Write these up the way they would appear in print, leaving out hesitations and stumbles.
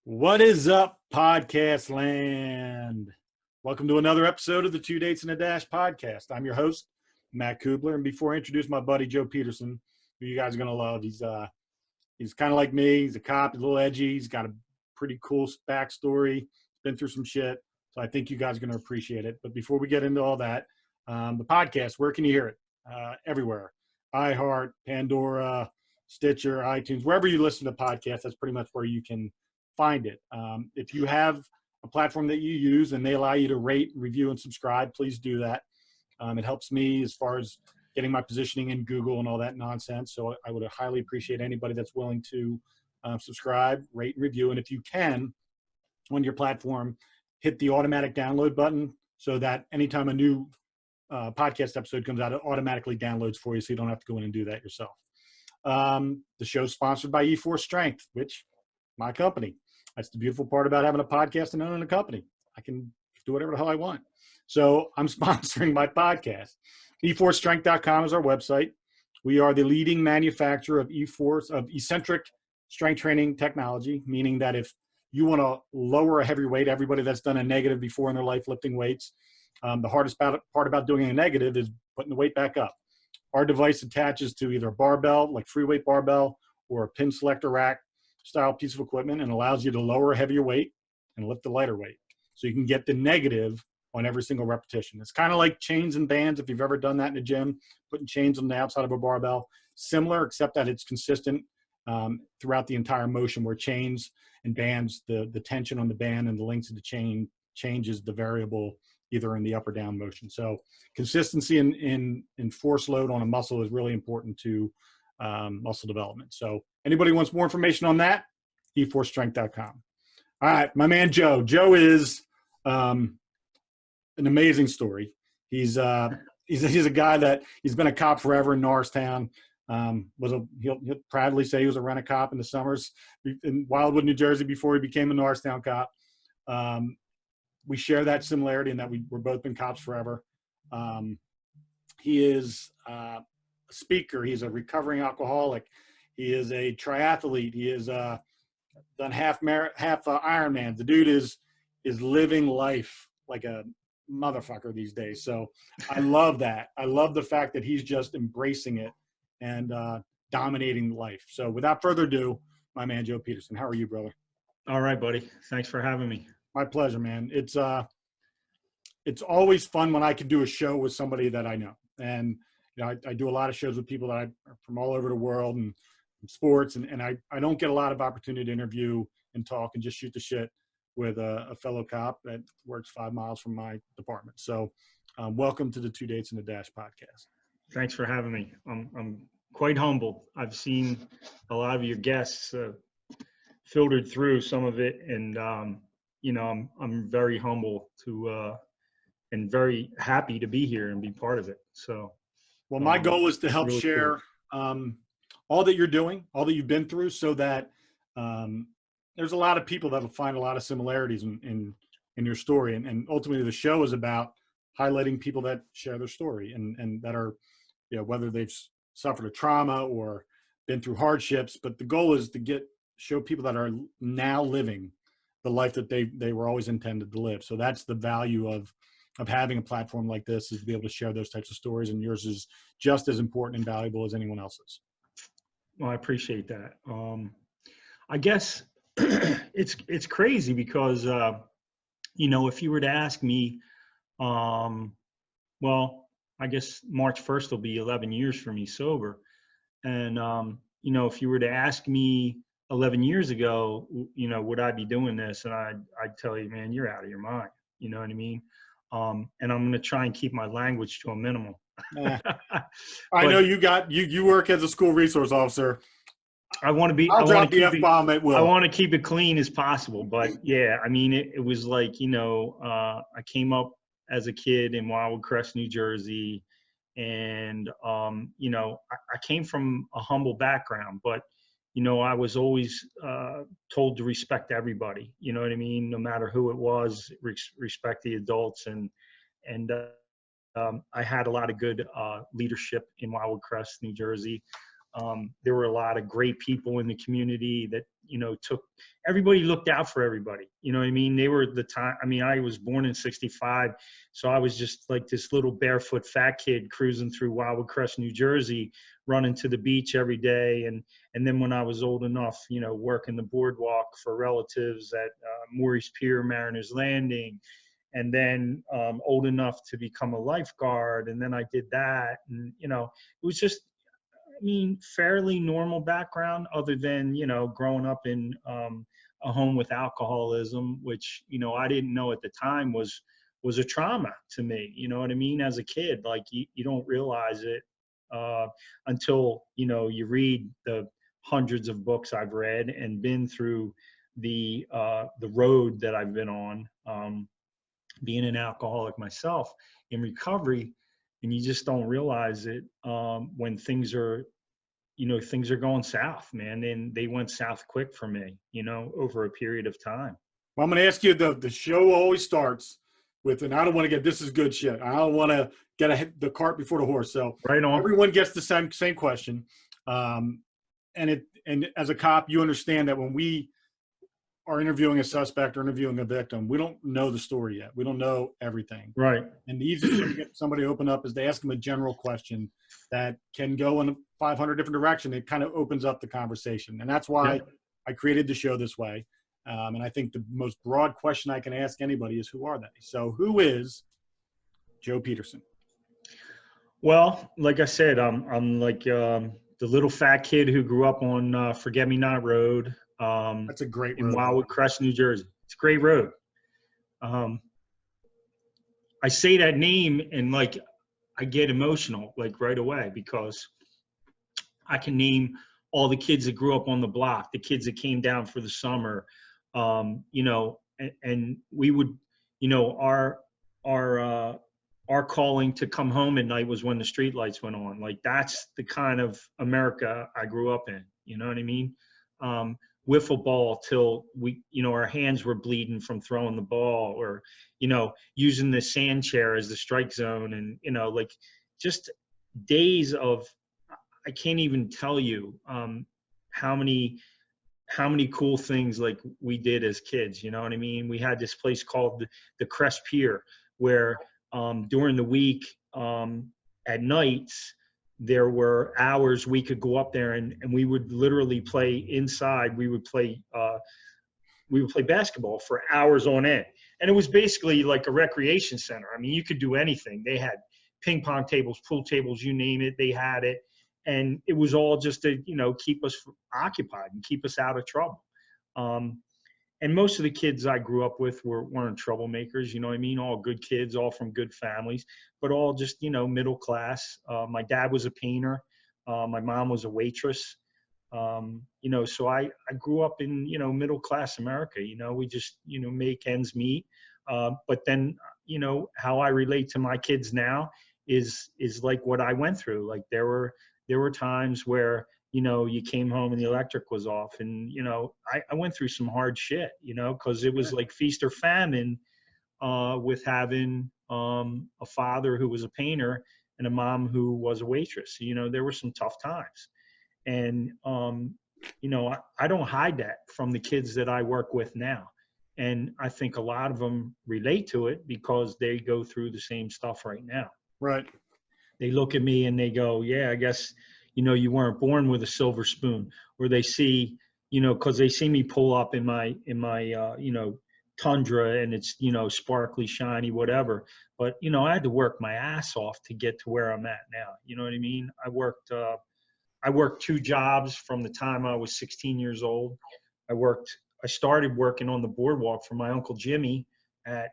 What is up, podcast land? Welcome to another episode of the Two Dates and a Dash podcast. I'm your host, Matt Cubbler, and before I introduce my buddy Joe Peterson, who you guys are gonna love, he's kind of like me. He's a cop, he's a little edgy. He's got a pretty cool backstory. Been through some shit, so I think you guys are gonna appreciate it. But before we get into all that, the podcast, where can you hear it? Everywhere: iHeart, Pandora, Stitcher, iTunes, wherever you listen to podcasts. That's pretty much where you can find it. If you have a platform that you use and they allow you to rate, review, and subscribe, please do that. It helps me as far as getting my positioning in Google and all that nonsense. So I would highly appreciate anybody that's willing to subscribe, rate, and review. And if you can, on your platform, hit the automatic download button so that anytime a new podcast episode comes out, it automatically downloads for you, so you don't have to go in and do that yourself. The show's sponsored by E4 Strength, which my company. That's the beautiful part about having a podcast and owning a company. I can do whatever the hell I want. So I'm sponsoring my podcast. E4strength.com is our website. We are the leading manufacturer of eccentric strength training technology, meaning that if you want to lower a heavy weight, everybody that's done a negative before in their life lifting weights, the hardest part about doing a negative is putting the weight back up. Our device attaches to either a barbell, like free weight barbell, or a pin selector rack style piece of equipment, and allows you to lower a heavier weight and lift a lighter weight. So you can get the negative on every single repetition. It's kind of like chains and bands. If you've ever done that in the gym, putting chains on the outside of a barbell, similar, except that it's consistent throughout the entire motion, where chains and bands, the tension on the band and the length of the chain changes the variable either in the up or down motion. So consistency in force load on a muscle is really important to muscle development. So anybody wants more information on that, e4strength.com. All right, my man Joe. Joe is an amazing story. He's a guy that he's been a cop forever in Norristown. He'll proudly say he was a rent-a-cop in the summers in Wildwood, New Jersey, before he became a Norristown cop. We share that similarity in that we're both been cops forever. He is a speaker. He's a recovering alcoholic. He is a triathlete. He is done half Ironman. The dude is living life like a motherfucker these days. So I love that. I love the fact that he's just embracing it and dominating life. So without further ado, my man Joe Peterson. How are you, brother? All right, buddy. Thanks for having me. My pleasure, man. It's always fun when I can do a show with somebody that I know. And you know, I do a lot of shows with people that are from all over the world and sports, and I don't get a lot of opportunity to interview and talk and just shoot the shit with a fellow cop that works 5 miles from my department. So welcome to the Two Dates and a Dash podcast. Thanks for having me. I'm quite humbled. I've seen a lot of your guests filtered through some of it, and I'm very humble to and very happy to be here and be part of it. So, well, my goal is to help really share all that you're doing, all that you've been through, so that there's a lot of people that will find a lot of similarities in your story. And ultimately the show is about highlighting people that share their story and that are, you know, whether they've suffered a trauma or been through hardships, but the goal is to show people that are now living the life that they were always intended to live. So that's the value of having a platform like this, is to be able to share those types of stories, and yours is just as important and valuable as anyone else's. Well, I appreciate that. I guess it's crazy because, if you were to ask me, well, I guess March 1st will be 11 years for me sober. And, if you were to ask me 11 years ago, would I be doing this? And I'd tell you, man, you're out of your mind. You know what I mean? And I'm going to try and keep my language to a minimum. I know you work as a school resource officer. I want to drop the F-bomb at will. I want to keep it clean as possible. But yeah, I mean, it was like, I came up as a kid in Wildwood Crest, New Jersey. And, I came from a humble background, but, I was always told to respect everybody, you know what I mean? No matter who it was, respect the adults. And I had a lot of good leadership in Wildwood Crest, New Jersey. There were a lot of great people in the community that, everybody looked out for everybody. You know what I mean? They were the time. I mean, I was born in 65. So I was just like this little barefoot fat kid cruising through Wildwood, New Jersey, running to the beach every day. And then when I was old enough, working the boardwalk for relatives at Maurice Pier, Mariners Landing, and then old enough to become a lifeguard. And then I did that. And, it was just, fairly normal background other than, growing up in a home with alcoholism, which, I didn't know at the time was a trauma to me. You know what I mean? As a kid, like you don't realize it until, you read the hundreds of books I've read and been through the road that I've been on, being an alcoholic myself in recovery. And you just don't realize it when things are going south, man. And they went south quick for me, over a period of time. Well, I'm going to ask you, the show always starts with, and I don't want to get, this is good shit. I don't want to get the cart before the horse. So right on. Everyone gets the same question. And as a cop, you understand that when we are interviewing a suspect or interviewing a victim, we don't know the story yet. We don't know everything. Right. And the easiest way to get somebody to open up is to ask them a general question that can go in 500 different directions. It kind of opens up the conversation. And that's why I created the show this way. And I think the most broad question I can ask anybody is, who are they? So who is Joe Peterson? Well, like I said, I'm like the little fat kid who grew up on Forget-Me-Not Road. That's a great road. In Wildwood, New Jersey. It's a great road. I say that name and like I get emotional like right away because I can name all the kids that grew up on the block, the kids that came down for the summer, and we would, our calling to come home at night was when the street lights went on. Like that's the kind of America I grew up in. You know what I mean? Wiffle ball till we, our hands were bleeding from throwing the ball, or, using the sand chair as the strike zone. And, like just days of, I can't even tell you how many cool things like we did as kids. You know what I mean? We had this place called the Crest Pier where during the week at nights, there were hours we could go up there and we would literally play inside. We would play basketball for hours on end. And it was basically like a recreation center. I mean, you could do anything. They had ping pong tables, pool tables, you name it, they had it. And it was all just to, keep us occupied and keep us out of trouble. And most of the kids I grew up with weren't troublemakers, you know what I mean? All good kids, all from good families, but all just, middle class. My dad was a painter. My mom was a waitress. So I grew up in, middle class America. We just, make ends meet. But then, how I relate to my kids now is like what I went through. Like there were times where, you came home and the electric was off, and, I went through some hard shit, because it was like feast or famine with having a father who was a painter and a mom who was a waitress. There were some tough times. And, I don't hide that from the kids that I work with now. And I think a lot of them relate to it because they go through the same stuff right now. Right. They look at me and they go, yeah, I guess, you weren't born with a silver spoon. Or they see, because they see me pull up in my Tundra and it's, sparkly, shiny, whatever. But, I had to work my ass off to get to where I'm at now. You know what I mean? I worked 2 jobs from the time I was 16 years old. I started working on the boardwalk for my Uncle Jimmy at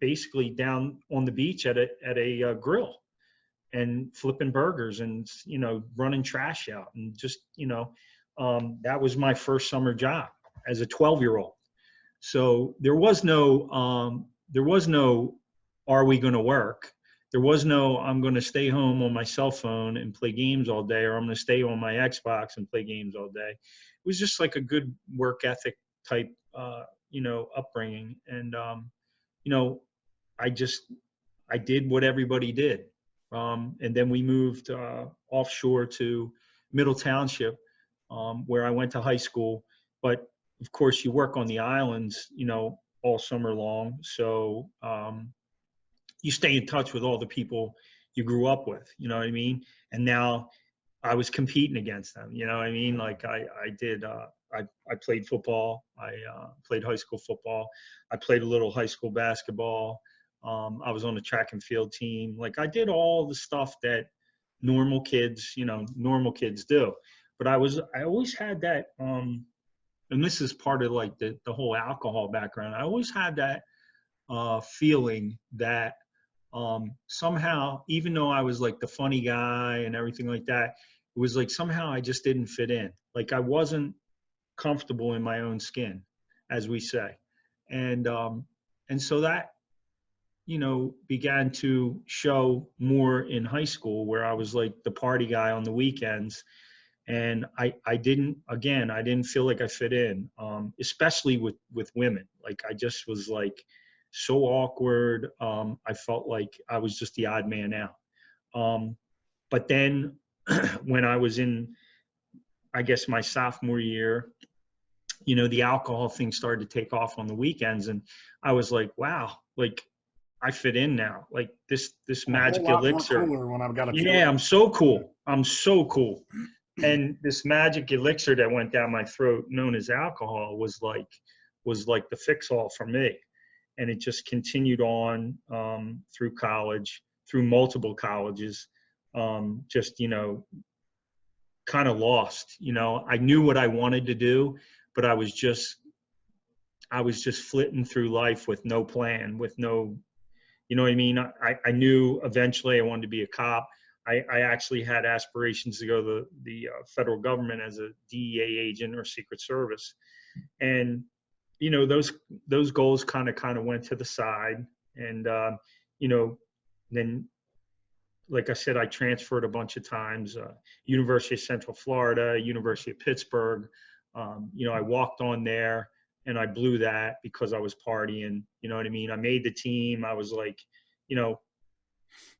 basically down on the beach at a grill, and flipping burgers and, running trash out. And just, that was my first summer job as a 12-year-old. So there was no, are we going to work? There was no, I'm going to stay home on my cell phone and play games all day, or I'm going to stay on my Xbox and play games all day. It was just like a good work ethic type, upbringing. And, I did what everybody did, And then we moved offshore to Middle Township, where I went to high school. But of course, you work on the islands, all summer long. So you stay in touch with all the people you grew up with, you know what I mean? And now I was competing against them, you know what I mean? Like I played football. I played high school football. I played a little high school basketball. I was on the track and field team. Like I did all the stuff that normal kids do. But I always had that, and this is part of like the whole alcohol background. I always had that feeling that somehow, even though I was like the funny guy and everything like that, it was like somehow I just didn't fit in. Like I wasn't comfortable in my own skin, as we say. And so that, began to show more in high school, where I was like the party guy on the weekends. And I didn't feel like I fit in, especially with women. Like I just was like so awkward. I felt like I was just the odd man out. But then when I was in, I guess, my sophomore year, the alcohol thing started to take off on the weekends. And I was like, wow, like I fit in now. Like this magic elixir. When I've got I'm so cool. I'm so cool. And this magic elixir that went down my throat, known as alcohol, was like the fix-all for me. And it just continued on through college, through multiple colleges, just, kind of lost. I knew what I wanted to do, but I was just flitting through life with no plan, with no, you know what I mean? I knew eventually I wanted to be a cop. I actually had aspirations to go to the federal government as a DEA agent or Secret Service. And, those goals kind of went to the side. And, then, like I said, I transferred a bunch of times, University of Central Florida, University of Pittsburgh. I walked on there and I blew that because I was partying. You know what I mean? I made the team. I was like,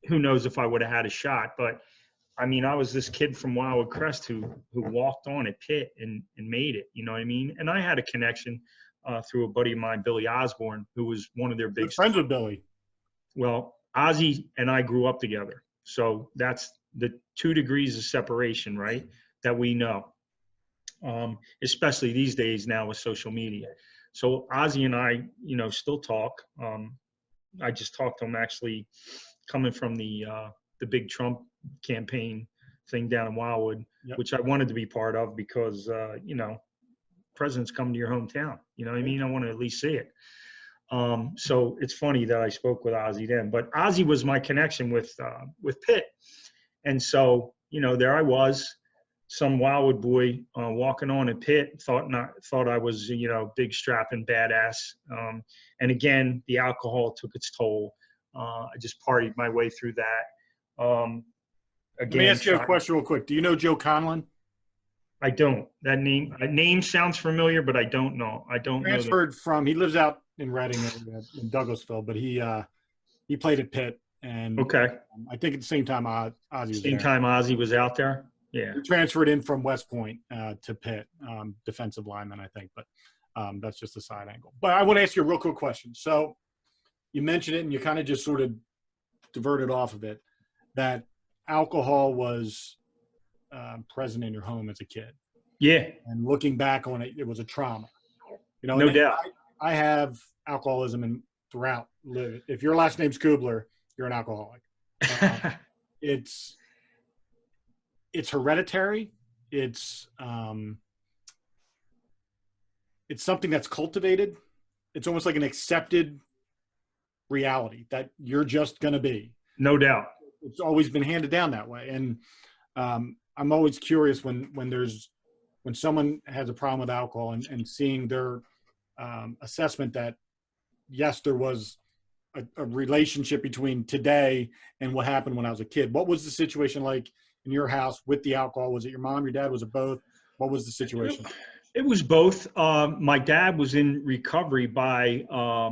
who knows if I would have had a shot. But I mean, I was this kid from Wildwood Crest who walked on at Pitt and made it. You know what I mean? And I had a connection through a buddy of mine, Billy Osborne, who was one of their big friends with Billy. Well, Ozzy and I grew up together. So that's the 2 degrees of separation, right? That we know, especially these days now with social media. So Ozzy and I, still talk. I just talked to him actually coming from the big Trump campaign thing down in Wildwood, yep, which I wanted to be part of because, presidents come to your hometown. You know what I mean? I want to at least see it. So it's funny that I spoke with Ozzy then, but Ozzy was my connection with Pitt. And so, there I was, some Wildwood boy walking on at Pitt, thought I was, big strapping badass. And again, the alcohol took its toll. I just partied my way through that. Again, let me ask you a question real quick. Do you know Joe Conlon? I don't. That name sounds familiar, but I don't know. I don't know. Transferred from, he lives out in Reading in Douglasville, but he played at Pitt. And okay. I think at the same time Ozzy was there. Same time Ozzy was out there? Yeah. He transferred in from West Point to Pitt, defensive lineman, I think. But that's just a side angle. But I want to ask you a real quick question. So you mentioned it and you kind of just sort of diverted off of it, that alcohol was present in your home as a kid. Yeah. And looking back on it, it was a trauma. No doubt. I have alcoholism throughout live. If your last name's Cubbler, you're an alcoholic. It's hereditary. It's something that's cultivated. It's almost like an accepted reality that you're just going to be. No doubt. It's always been handed down that way. And I'm always curious when someone has a problem with alcohol and seeing their assessment that, yes, there was a relationship between today and what happened when I was a kid. What was the situation like in your house with the alcohol? Was it your mom, your dad? Was it both? What was the situation? It was both. My dad was in recovery by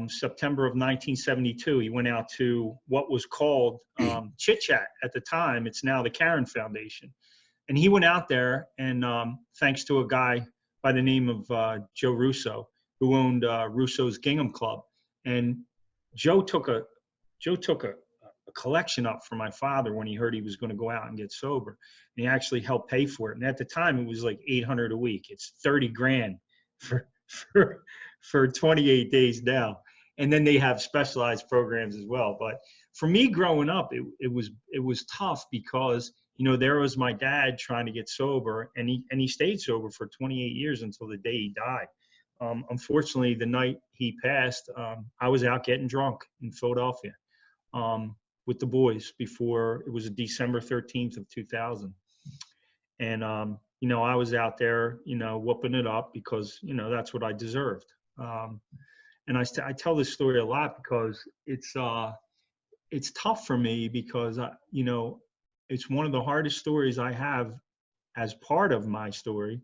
September of 1972. He went out to what was called Chit Chat at the time. It's now the Karen Foundation. And he went out there, and thanks to a guy by the name of Joe Russo, who owned Russo's Gingham Club. And Joe took a collection up for my father when he heard he was going to go out and get sober. And he actually helped pay for it. And at the time, it was like $800 a week. It's 30 grand for 28 days now. And then they have specialized programs as well. But for me growing up, it was tough because, you know, there was my dad trying to get sober, and he stayed sober for 28 years until the day he died. Unfortunately, the night he passed, I was out getting drunk in Philadelphia with the boys before. It was December 13th of 2000. And, you know, I was out there, you know, whooping it up because, you know, that's what I deserved. And I tell this story a lot because it's tough for me because, you know, it's one of the hardest stories I have as part of my story,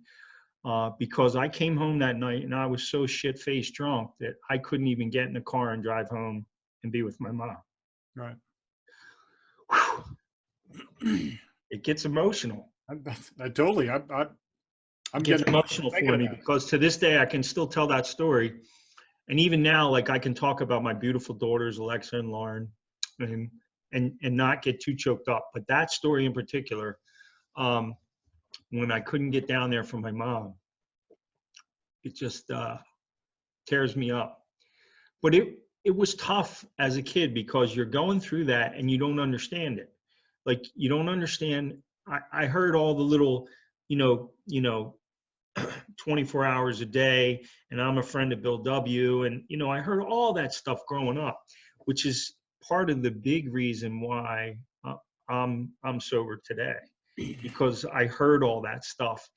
because I came home that night and I was so shit-faced drunk that I couldn't even get in the car and drive home and be with my mom. Right. It gets emotional. I totally. I'm Getting getting emotional for me because to this day I can still tell that story, and even now, like, I can talk about my beautiful daughters Alexa and Lauren, and not get too choked up. But that story in particular, when I couldn't get down there for my mom, it just tears me up. But it was tough as a kid because you're going through that and you don't understand it. Like, you don't understand. I heard all the little, you know, 24 hours a day, and I'm a friend of Bill W. And, you know, I heard all that stuff growing up, which is part of the big reason why I'm sober today, because I heard all that stuff,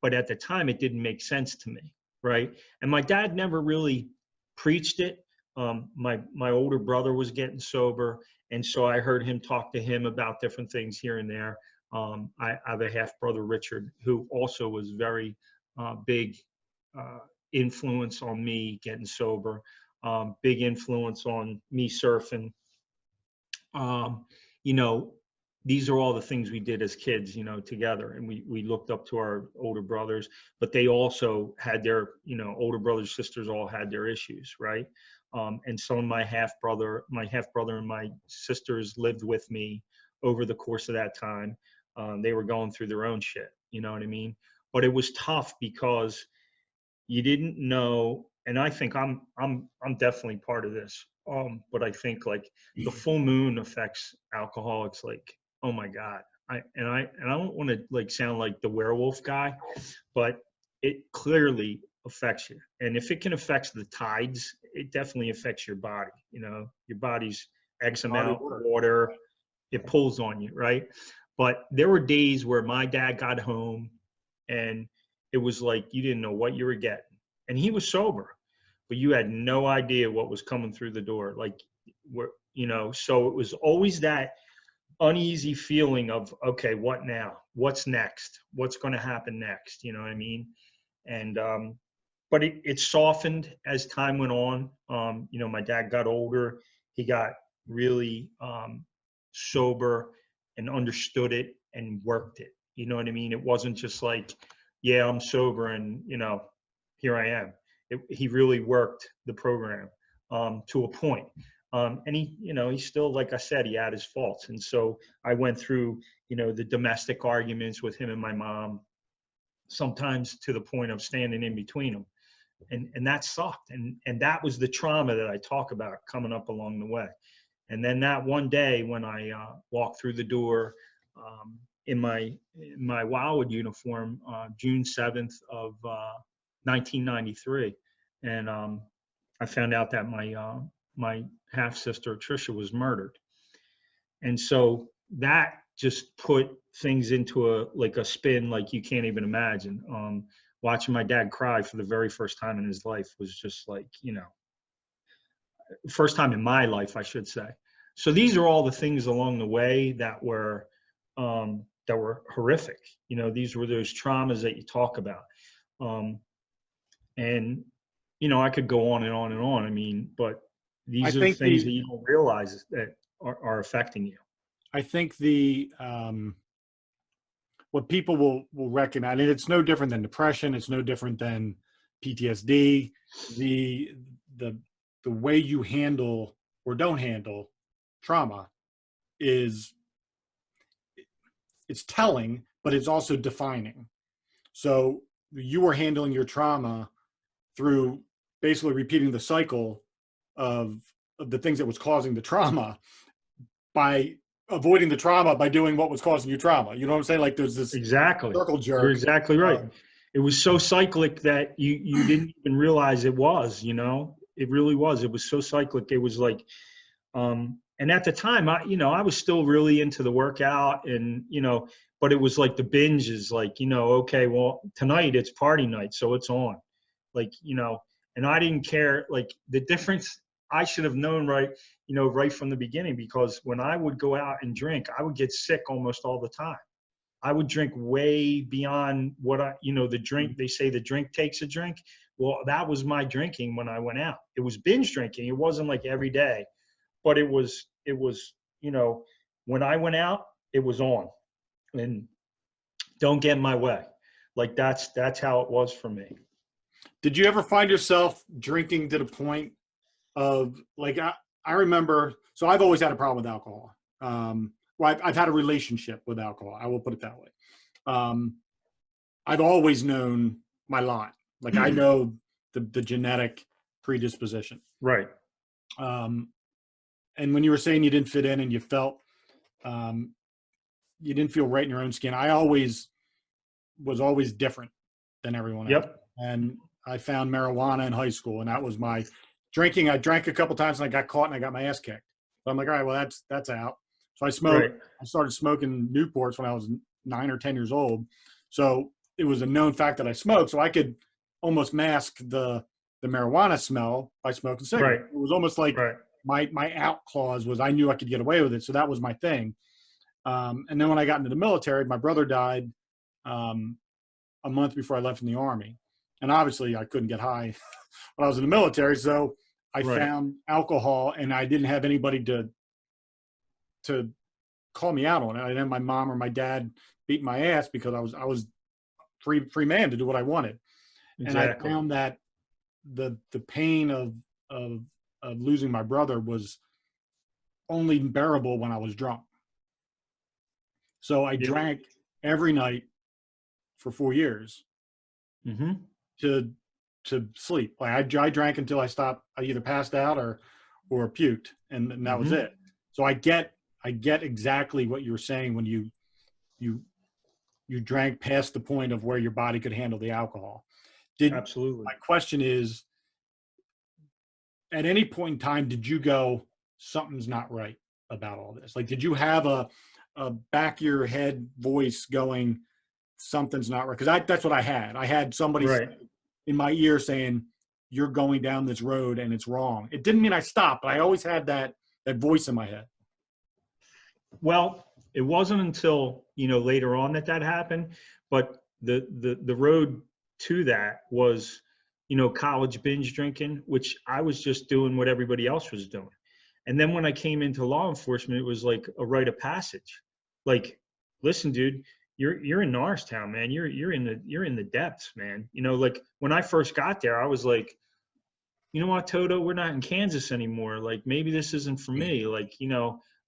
but at the time it didn't make sense to me, right? And my dad never really preached it. My older brother was getting sober, and so I heard him talk to him about different things here and there. I have a half brother, Richard, who also was very big influence on me getting sober, big influence on me surfing. You know, these are all the things we did as kids, you know, together. And we looked up to our older brothers, but they also had their, you know, older brothers, sisters all had their issues, right? And some of my half brother and my sisters lived with me over the course of that time. They were going through their own shit, you know what I mean? But it was tough because you didn't know, and I think I'm definitely part of this. But I think, like, the full moon affects alcoholics like, oh my God. I don't want to, like, sound like the werewolf guy, but it clearly affects you. And if it can affect the tides, it definitely affects your body. You know, your body's X amount of water, it pulls on you, right? But there were days where my dad got home and it was like you didn't know what you were getting. And he was sober, but you had no idea what was coming through the door. Like, you know, so it was always that uneasy feeling of, okay, what now? What's next? What's going to happen next? You know what I mean? And, but it softened as time went on. You know, my dad got older. He got really sober and understood it and worked it. You know what I mean? It wasn't just like, yeah, I'm sober and, you know, here I am. He really worked the program to a point. And he, you know, he still, like I said, he had his faults. And so I went through, you know, the domestic arguments with him and my mom, sometimes to the point of standing in between them. And that sucked. And that was the trauma that I talk about coming up along the way. And then that one day when I walked through the door in my Wildwood uniform, June 7th of 1993, and I found out that my half sister Tricia was murdered, and so that just put things into a spin like you can't even imagine. Watching my dad cry for the very first time in his life was just like, you know, first time in my life, I should say. So these are all the things along the way that were horrific. You know, these were those traumas that you talk about. And, you know, I could go on and on and on. I mean, but I these are the think things that you don't realize that are affecting you. I think what people will recognize, and it's no different than depression. It's no different than PTSD. The the the way you handle or don't handle trauma is it's telling, but it's also defining. So you were handling your trauma through basically repeating the cycle of the things that was causing the trauma by avoiding the trauma by doing what was causing you trauma. You know what I'm saying? Like there's this Exactly. circle You're jerk. exactly right. It was so cyclic that you didn't even realize it was, you know, it really was. It was so cyclic. It was like, and at the time, I was still really into the workout and, but it was like the binges, like, okay, well, tonight it's party night, so it's on. Like, and I didn't care, like the difference I should have known right from the beginning, because when I would go out and drink, I would get sick almost all the time. I would drink way beyond what the drink, they say the drink takes a drink. Well, that was my drinking when I went out. It was binge drinking. It wasn't like every day, but it was, when I went out, it was on, and don't get in my way. Like that's how it was for me. Did you ever find yourself drinking to the point of like, I remember, so I've always had a problem with alcohol. Well, I've had a relationship with alcohol. I will put it that way. I've always known my lot. Like I know the genetic predisposition. Right. And when you were saying you didn't fit in and you felt, you didn't feel right in your own skin, I was always different than everyone else. Yep. And I found marijuana in high school, and that was my drinking. I drank a couple times and I got caught and I got my ass kicked. So I'm like, all right, well, that's out. So I smoked. Right. I started smoking Newports when I was 9 or 10 years old. So it was a known fact that I smoked. So I could almost mask the marijuana smell by smoking cigarettes. Right. It was almost like my out clause was I knew I could get away with it. So that was my thing. And then when I got into the military, my brother died a month before I left in the Army. And obviously I couldn't get high when I was in the military. So I found alcohol, and I didn't have anybody to call me out on it. I didn't have my mom or my dad beat my ass because I was free man to do what I wanted. Exactly. And I found that the pain of losing my brother was only bearable when I was drunk. So I drank every night for 4 years to sleep. Like I drank until I stopped. I either passed out or puked, and that was it. So I get exactly what you were saying when you drank past the point of where your body could handle the alcohol. Absolutely. My question is, at any point in time, did you go, something's not right about all this? Like, did you have a back of your head voice going, something's not right? Because that's what I had. I had somebody in my ear saying, you're going down this road and it's wrong. It didn't mean I stopped, but I always had that voice in my head. Well, it wasn't until, later on that happened, but the road to that was, college binge drinking, which I was just doing what everybody else was doing. And then when I came into law enforcement, it was like a rite of passage. Like, listen, dude, you're in Norristown, man. You're in the depths, man. Like when I first got there, I was like, you know what, Toto, we're not in Kansas anymore. Like maybe this isn't for me. Like,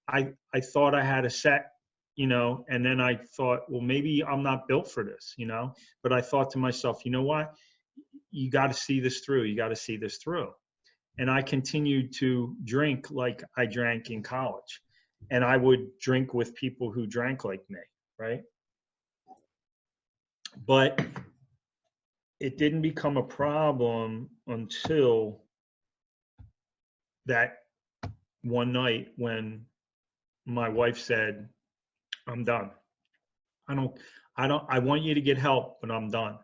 I thought I had a set, and then I thought, well, maybe I'm not built for this, but I thought to myself, you know what, you got to see this through. You got to see this through. And I continued to drink like I drank in college, and I would drink with people who drank like me. Right. But it didn't become a problem until that one night when my wife said, I'm done. I want you to get help, but I'm done.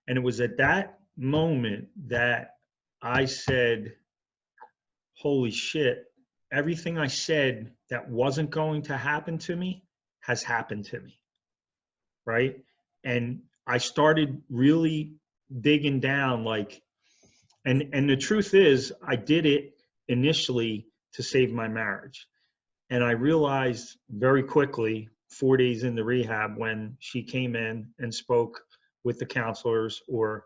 And it was at that moment that I said, holy shit, everything I said that wasn't going to happen to me has happened to me. Right. And I started really digging down, like, and the truth is, I did it initially to save my marriage. And I realized very quickly, 4 days into rehab, when she came in and spoke with the counselors, or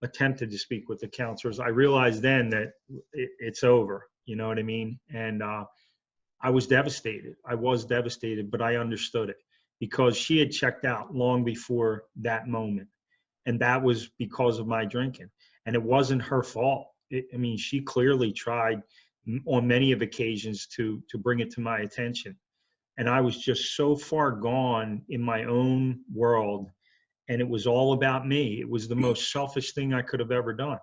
attempted to speak with the counselors, I realized then that it's over. You know what I mean? And I was devastated. But I understood it, because she had checked out long before that moment. And that was because of my drinking. And it wasn't her fault. I mean, she clearly tried on many of occasions to bring it to my attention. And I was just so far gone in my own world, and it was all about me. It was the most selfish thing I could have ever done.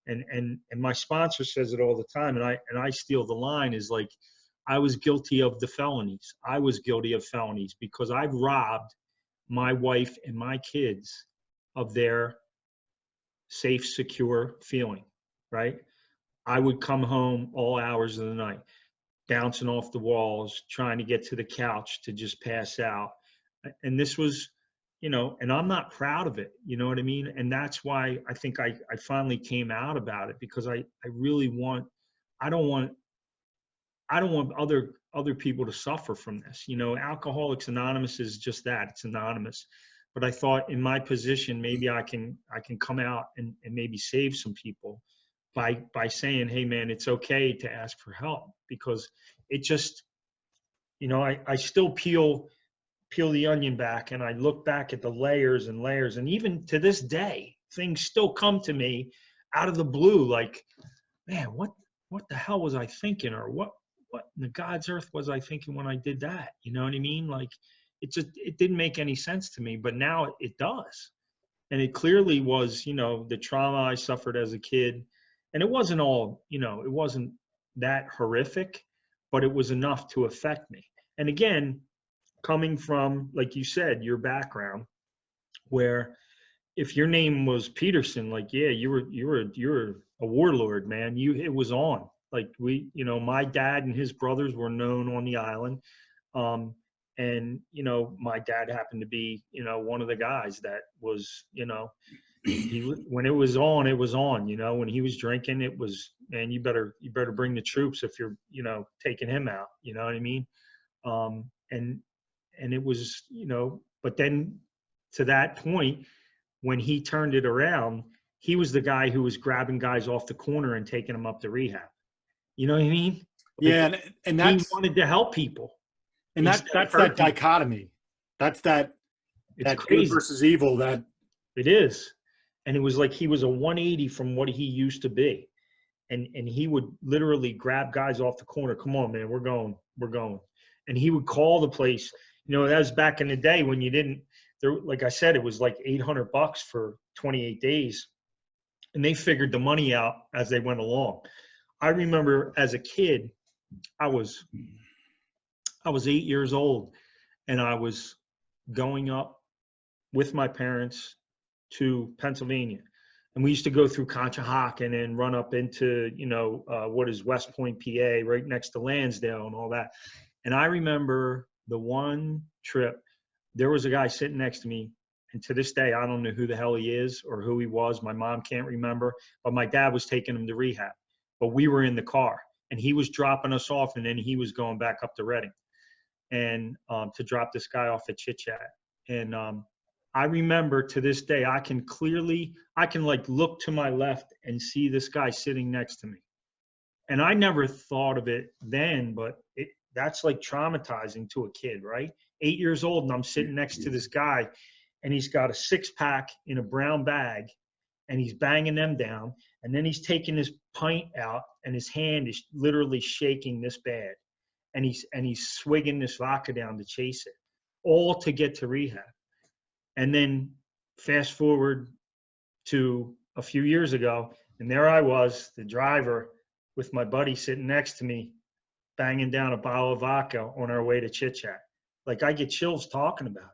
And my sponsor says it all the time, and I steal the line, is like, I was guilty of the felonies. I was guilty of felonies because I've robbed my wife and my kids of their safe, secure feeling, right? I would come home all hours of the night, bouncing off the walls, trying to get to the couch to just pass out. And this was, and I'm not proud of it, you know what I mean? And that's why I think I finally came out about it, because I really I don't want other people to suffer from this. Alcoholics Anonymous is just that, it's anonymous. But I thought, in my position, maybe I can come out and maybe save some people by saying, hey man, it's okay to ask for help, because it just, I still peel the onion back, and I look back at the layers and layers, and even to this day, things still come to me out of the blue, like, man, what the hell was I thinking? Or what in the God's earth was I thinking when I did that? You know what I mean? Like, it didn't make any sense to me, but now it does. And it clearly was, the trauma I suffered as a kid. And it wasn't all, it wasn't that horrific, but it was enough to affect me. And again, coming from, like you said, your background, where if your name was Peterson, like, yeah, you're a warlord, man. It was on. Like, my dad and his brothers were known on the island. And, my dad happened to be, one of the guys that was, when it was on, it was on. When he was drinking, it was, man, you better bring the troops if you're, taking him out. You know what I mean? And it was, but then to that point, when he turned it around, he was the guy who was grabbing guys off the corner and taking them up to rehab. You know what I mean? Like, Yeah, and he that's, wanted to help people. and that's that dichotomy. That's that crazy. Good versus evil. That it is. And it was like he was a 180 from what he used to be. And he would literally grab guys off the corner. Come on, man, we're going. And he would call the place. That was back in the day when you didn't, like I said, it was like $800 for 28 days. And they figured the money out as they went along. I remember as a kid, I was 8 years old, and I was going up with my parents to Pennsylvania. And we used to go through Conshohocken and run up into, what is West Point, PA, right next to Lansdale and all that. And I remember the one trip, there was a guy sitting next to me. And to this day, I don't know who the hell he is or who he was. My mom can't remember, but my dad was taking him to rehab. But we were in the car, and he was dropping us off, and then he was going back up to Reading and to drop this guy off at Chit Chat. And I remember to this day, I can like look to my left and see this guy sitting next to me. And I never thought of it then, but that's like traumatizing to a kid, right? 8 years old, and I'm sitting next to this guy, and he's got a 6-pack in a brown bag, and he's banging them down. And then he's taking his pint out, and his hand is literally shaking this bad. And he's swigging this vodka down to chase it, all to get to rehab. And then fast forward to a few years ago, and there I was, the driver, with my buddy sitting next to me, banging down a bottle of vodka on our way to Chit Chat. Like, I get chills talking about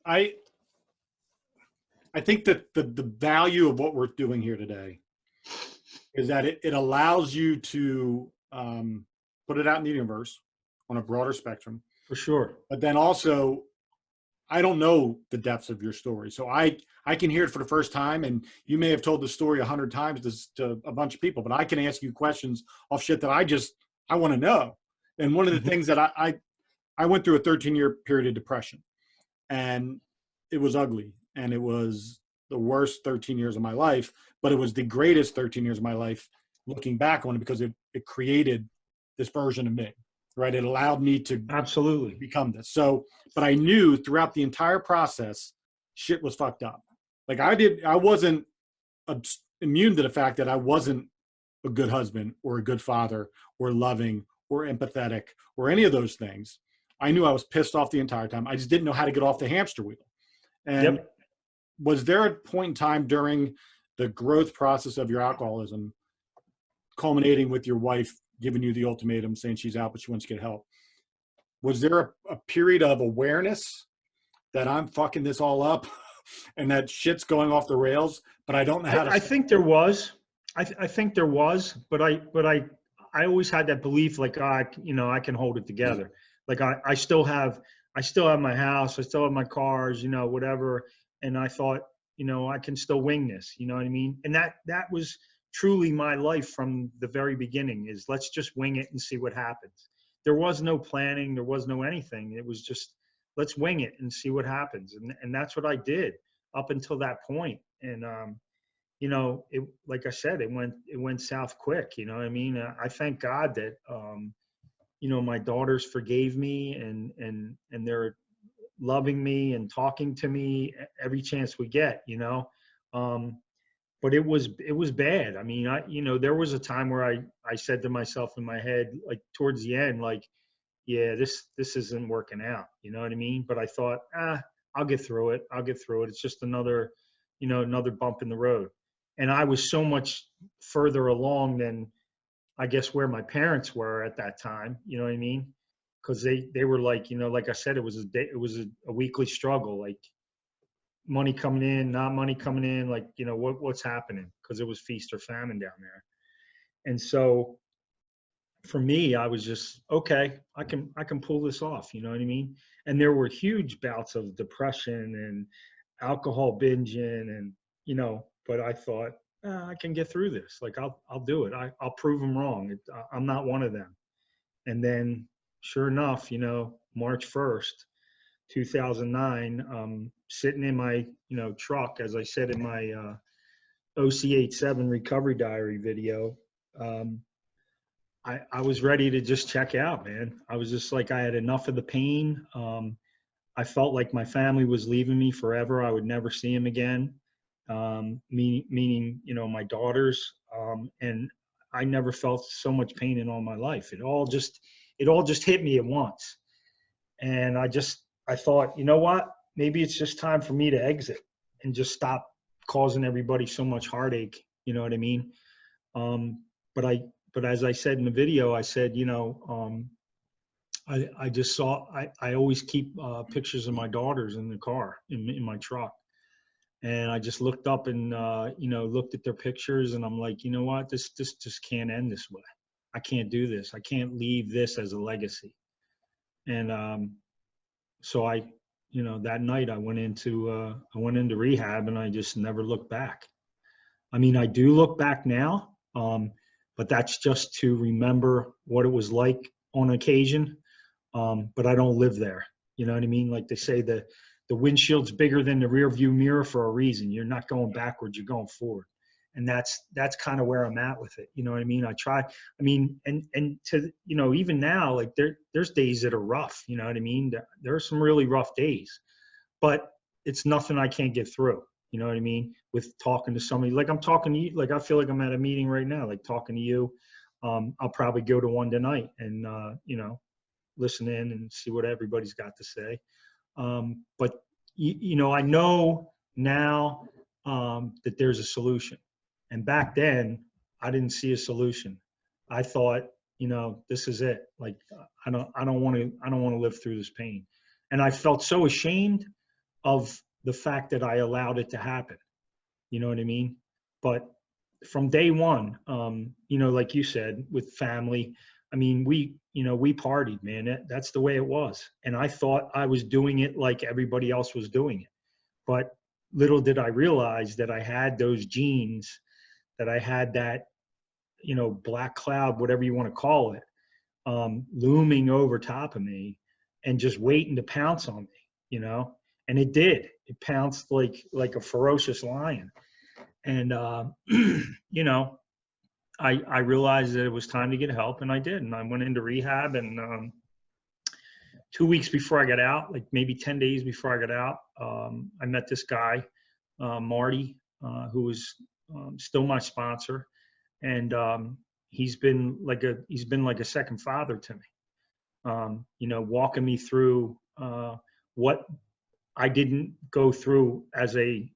it. I think that the value of what we're doing here today is that it allows you to put it out in the universe on a broader spectrum. For sure. But then also, I don't know the depths of your story. So I can hear it for the first time, and you may have told the story 100 times to a bunch of people, but I can ask you questions off shit that I want to know. And one of the Mhm. things that I went through a 13-year period of depression, and it was ugly, and it was the worst 13 years of my life, but it was the greatest 13 years of my life looking back on it, because it created this version of me, right? It allowed me to Absolutely. become this. So, but I knew throughout the entire process, shit was fucked up. Like I wasn't immune to the fact that I wasn't a good husband or a good father or loving or empathetic or any of those things. I knew I was pissed off the entire time. I just didn't know how to get off the hamster wheel. And Yep. was there a point in time during the growth process of your alcoholism, culminating with your wife giving you the ultimatum, saying she's out, but she wants to get help? Was there a period of awareness that I'm fucking this all up and that shit's going off the rails, but I don't know how to I stop? think there was. I think there was, but I always had that belief, like, I can hold it together. Like I still have my house, I still have my cars, whatever. And I thought, I can still wing this. You know what I mean? And that was truly my life from the very beginning. Is let's just wing it and see what happens. There was no planning. There was no anything. It was just let's wing it and see what happens. And that's what I did up until that point. And it, like I said, it went south quick. You know what I mean? I thank God that, my daughters forgave me, and they're loving me and talking to me every chance we get, but it was bad. I mean, there was a time where I said to myself in my head, like towards the end, like, yeah, this isn't working out. You know what I mean? But I thought, I'll get through it. I'll get through it. It's just another bump in the road. And I was so much further along than I guess where my parents were at that time. You know what I mean? Because they were like, like I said, it was a weekly struggle, like money coming in, not money coming in, like what's happening, because it was feast or famine down there. And so for me, I was just, okay, I can pull this off. You know what I mean? And there were huge bouts of depression and alcohol binging, and but I thought, I can get through this. Like I'll do it. I'll prove them wrong. I'm not one of them. And then, sure enough, March 1st, 2009, sitting in my truck, as I said in my OC87 recovery diary video. I was ready to just check out, man. I was just like, I had enough of the pain. I felt like my family was leaving me forever. I would never see them again. Meaning, my daughters. And I never felt so much pain in all my life. It all just hit me at once. And I thought, you know what? Maybe it's just time for me to exit and just stop causing everybody so much heartache. You know what I mean? But but as I said in the video, I said, I just saw, I always keep pictures of my daughters in the car, in my truck. And I just looked up and, looked at their pictures, and I'm like, you know what, this just can't end this way. I can't do this. I can't leave this as a legacy. And so that night I went into rehab, and I just never looked back. I mean, I do look back now, but that's just to remember what it was like on occasion. But I don't live there. You know what I mean? Like they say, the windshield's bigger than the rear view mirror for a reason. You're not going backwards, you're going forward. And that's kind of where I'm at with it. You know what I mean? And to, even now, like there's days that are rough. You know what I mean? There are some really rough days, but it's nothing I can't get through. You know what I mean? With talking to somebody, like I'm talking to you, like I feel like I'm at a meeting right now, like talking to you. I'll probably go to one tonight and, listen in and see what everybody's got to say. But I know now that there's a solution. And back then, I didn't see a solution. I thought, this is it. Like I don't want to live through this pain. And I felt so ashamed of the fact that I allowed it to happen. You know what I mean? But from day one, like you said, with family, I mean, we partied, man. That's the way it was. And I thought I was doing it like everybody else was doing it. But little did I realize that I had those genes, that I had that, black cloud, whatever you want to call it, looming over top of me and just waiting to pounce on me, and it did. It pounced like a ferocious lion. And, I realized that it was time to get help, and I did. And I went into rehab, and 2 weeks before I got out, like maybe 10 days before I got out, I met this guy, Marty, who was still my sponsor. And he's been like a second father to me, walking me through what I didn't go through as a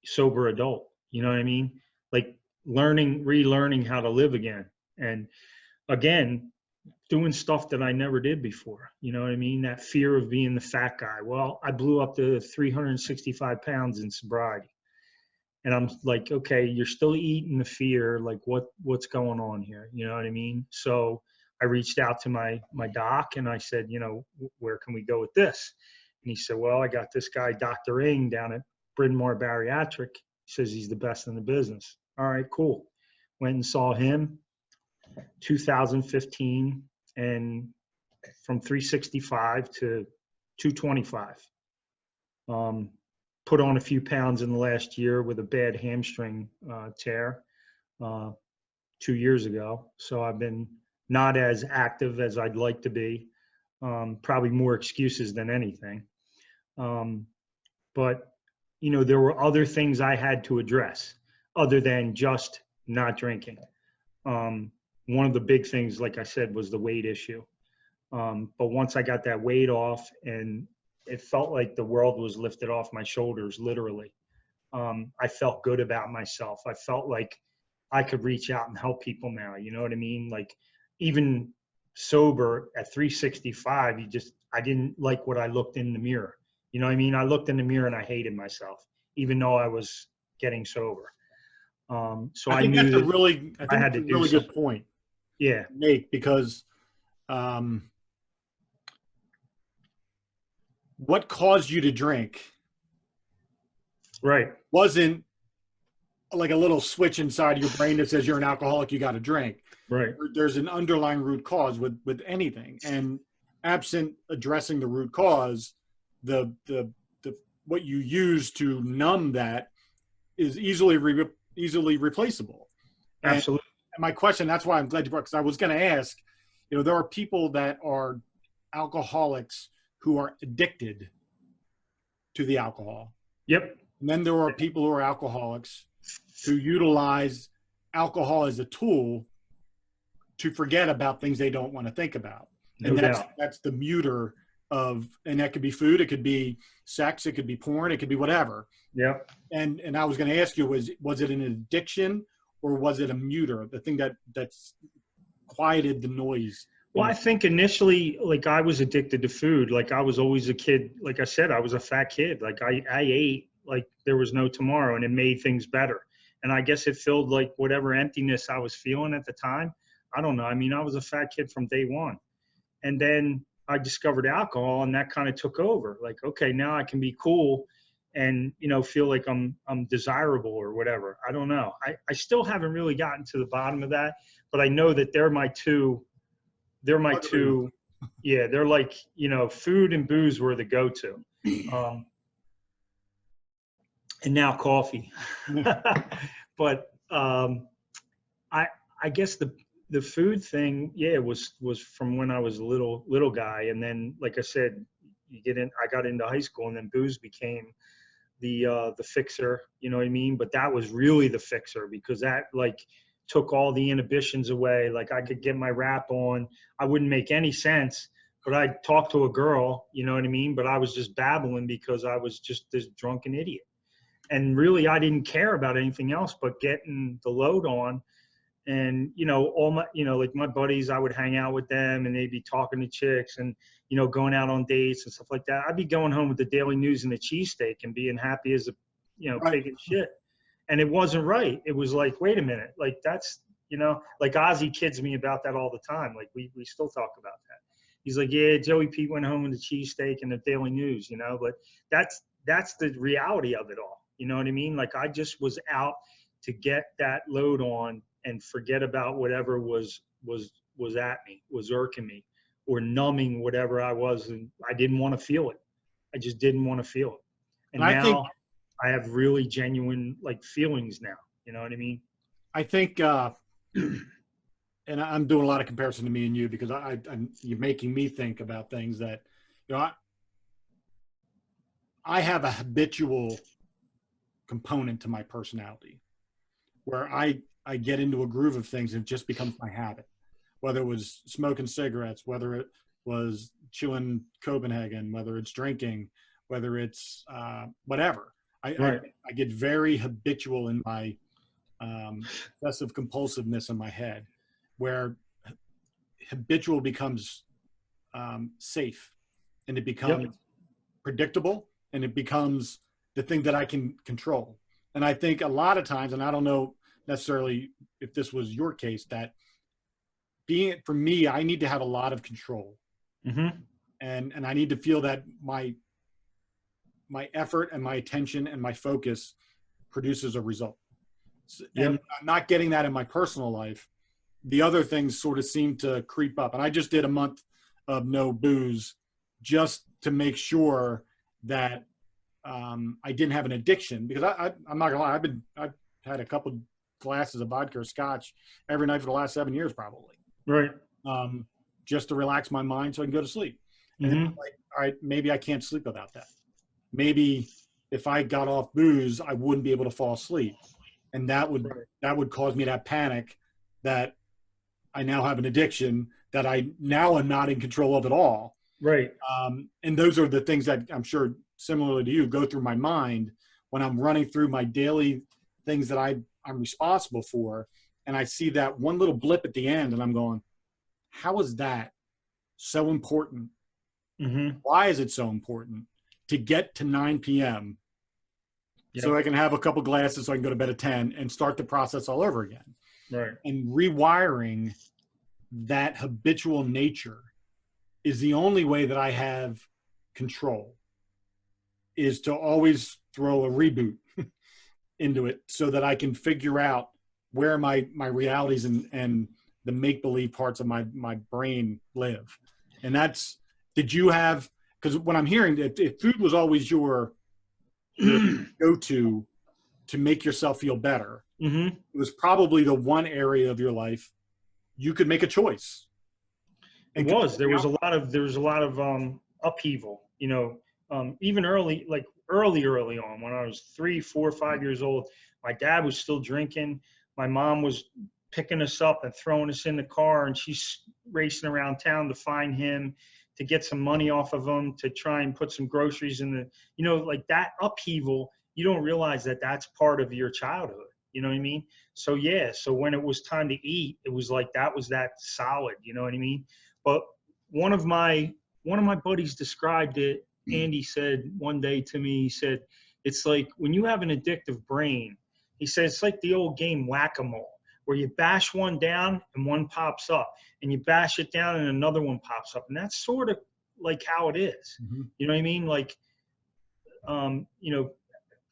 sober adult. You know what I mean? Like relearning how to live again. And again, doing stuff that I never did before. You know what I mean? That fear of being the fat guy. Well, I blew up to 365 pounds in sobriety. And I'm like, okay, you're still eating the fear. Like what's going on here? You know what I mean? So I reached out to my doc, and I said, where can we go with this? And he said, well, I got this guy, Dr. Ng, down at Bryn Mawr Bariatric. He says he's the best in the business. All right, cool. Went and saw him 2015, and from 365 to 225. Put on a few pounds in the last year with a bad hamstring tear 2 years ago. So I've been not as active as I'd like to be. Probably more excuses than anything. But, there were other things I had to address other than just not drinking. One of the big things, like I said, was the weight issue. But once I got that weight off, and it felt like the world was lifted off my shoulders, literally. I felt good about myself. I felt like I could reach out and help people now. You know what I mean? Like, even sober at 365, I didn't like what I looked in the mirror. You know what I mean? I looked in the mirror and I hated myself, even though I was getting sober. So I think knew that's a that really, I I think had that's to a do really something. good point. Yeah. Make, because what caused you to drink Right. wasn't like a little switch inside your brain that says you're an alcoholic, you got to drink. Right. There's an underlying root cause with anything, and absent addressing the root cause, the what you use to numb that is easily replaceable. Absolutely. And my question, that's why I'm glad you brought, because I was going to ask, there are people that are alcoholics who are addicted to the alcohol. Yep. And then there are people who are alcoholics who utilize alcohol as a tool to forget about things they don't want to think about. And that's the muter of, and that could be food, it could be sex, it could be porn, it could be whatever. Yep. And I was going to ask you, was it an addiction, or was it a muter, the thing that's quieted the noise? Well, I think initially, like, I was addicted to food. Like, I was always a kid. Like I said, I was a fat kid. Like, I ate like there was no tomorrow, and it made things better. And I guess it filled like whatever emptiness I was feeling at the time. I don't know. I mean, I was a fat kid from day one. And then I discovered alcohol, and that kind of took over. Like, okay, now I can be cool and, feel like I'm desirable or whatever. I don't know. I still haven't really gotten to the bottom of that, but I know that they're my two, yeah, they're like, food and booze were the go-to. And now coffee. But I guess the food thing, yeah, was from when I was a little guy. And then, like I said, I got into high school, and then booze became the fixer, you know what I mean? But that was really the fixer, because that like took all the inhibitions away. Like, I could get my rap on. I wouldn't make any sense, but I'd talk to a girl, you know what I mean? But I was just babbling because I was just this drunken idiot. And really, I didn't care about anything else but getting the load on. And, all my, like my buddies, I would hang out with them, and they'd be talking to chicks and, going out on dates and stuff like that. I'd be going home with the Daily News and a cheesesteak and being happy as a, Right. pig in shit. And it wasn't right. It was like, wait a minute, like that's, you know, like Ozzy kids me about that all the time. Like we still talk about that. He's like, yeah, Joey Pete went home with a cheesesteak and the Daily News, you know, but that's the reality of it all. You know what I mean? Like I just was out to get that load on and forget about whatever was at me, was irking me or numbing whatever I was. And I didn't want to feel it. I just didn't want to feel it. And I think now I have really genuine like feelings now. You know what I mean? I think, and I'm doing a lot of comparison to me and you because you're making me think about things that, you know, I have a habitual component to my personality where I get into a groove of things and it just becomes my habit, whether it was smoking cigarettes, whether it was chewing Copenhagen, whether it's drinking, whether it's whatever. I get very habitual in my obsessive compulsiveness in my head, where habitual becomes safe, and it becomes predictable, and it becomes the thing that I can control. And I think a lot of times, and I don't know necessarily if this was your case, that for me, I need to have a lot of control. Mm-hmm. And I need to feel that my effort and my attention and my focus produces a result. And I'm not getting that in my personal life. The other things sort of seem to creep up. And I just did a month of no booze just to make sure that I didn't have an addiction, because I'm not gonna lie, I've had a couple glasses of vodka or scotch every night for the last 7 years, probably. Right. Just to relax my mind so I can go to sleep. And Mm-hmm. then I'm like, all right, maybe I can't sleep without that. Maybe if I got off booze, I wouldn't be able to fall asleep. And that would cause me to have panic that I now have an addiction that I now am not in control of at all. Right. And those are the things that I'm sure, similarly to you, go through my mind when I'm running through my daily things that I'm responsible for. And I see that one little blip at the end and I'm going, how is that so important? Mm-hmm. Why is it so important to get to 9 p.m. so I can have a couple glasses so I can go to bed at 10 and start the process all over again? Right. And rewiring that habitual nature is the only way that I have control, is to always throw a reboot into it so that I can figure out where my realities and the make-believe parts of my brain live. And that's, did you have, because when I'm hearing that, if food was always your go-to to make yourself feel better, Mm-hmm. it was probably the one area of your life you could make a choice. And there was a lot of upheaval, you know, even early on when I was 3, 4, 5 years old. My dad was still drinking. My mom was picking us up and throwing us in the car, and she's racing around town to find him, to get some money off of him, to try and put some groceries in the, you know, like that upheaval. You don't realize that that's part of your childhood. You know what I mean? So so when it was time to eat, it was like that solid. You know what I mean? But one of my buddies described it. Andy said one day to me, he said, it's like when you have an addictive brain, he said, it's like the old game whack-a-mole, where you bash one down and one pops up, and you bash it down and another one pops up. And that's sort of like how it is. Mm-hmm. You know what I mean? Like, you know,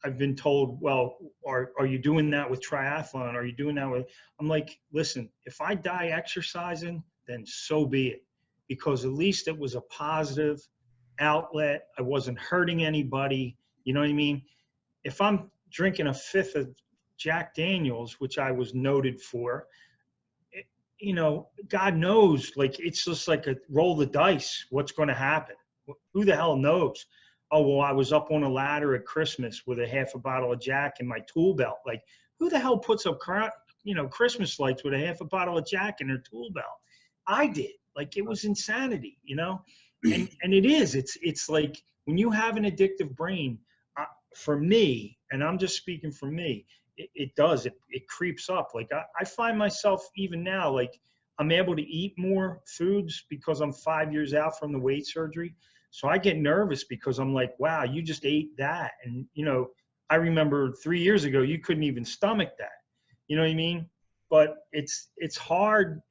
I've been told, well, are you doing that with triathlon? Are you doing that with, I'm like, listen, if I die exercising, then so be it, because at least it was a positive outlet. I wasn't hurting anybody. You know what I mean? If I'm drinking a fifth of Jack Daniels, which I was noted for, you know, God knows, like, it's just like a roll the dice. What's going to happen? Who the hell knows? Oh, well, I was up on a ladder at Christmas with a half a bottle of Jack in my tool belt. Like, who the hell puts up, you know, Christmas lights with a half a bottle of Jack in their tool belt? I did. Like, it was insanity, you know? And it is. It's like when you have an addictive brain, for me, and I'm just speaking for me, it does. It creeps up. Like, I find myself even now, like, I'm able to eat more foods because I'm 5 years out from the weight surgery. So I get nervous because I'm like, wow, you just ate that. And, you know, I remember 3 years ago, you couldn't even stomach that. You know what I mean? but it's hard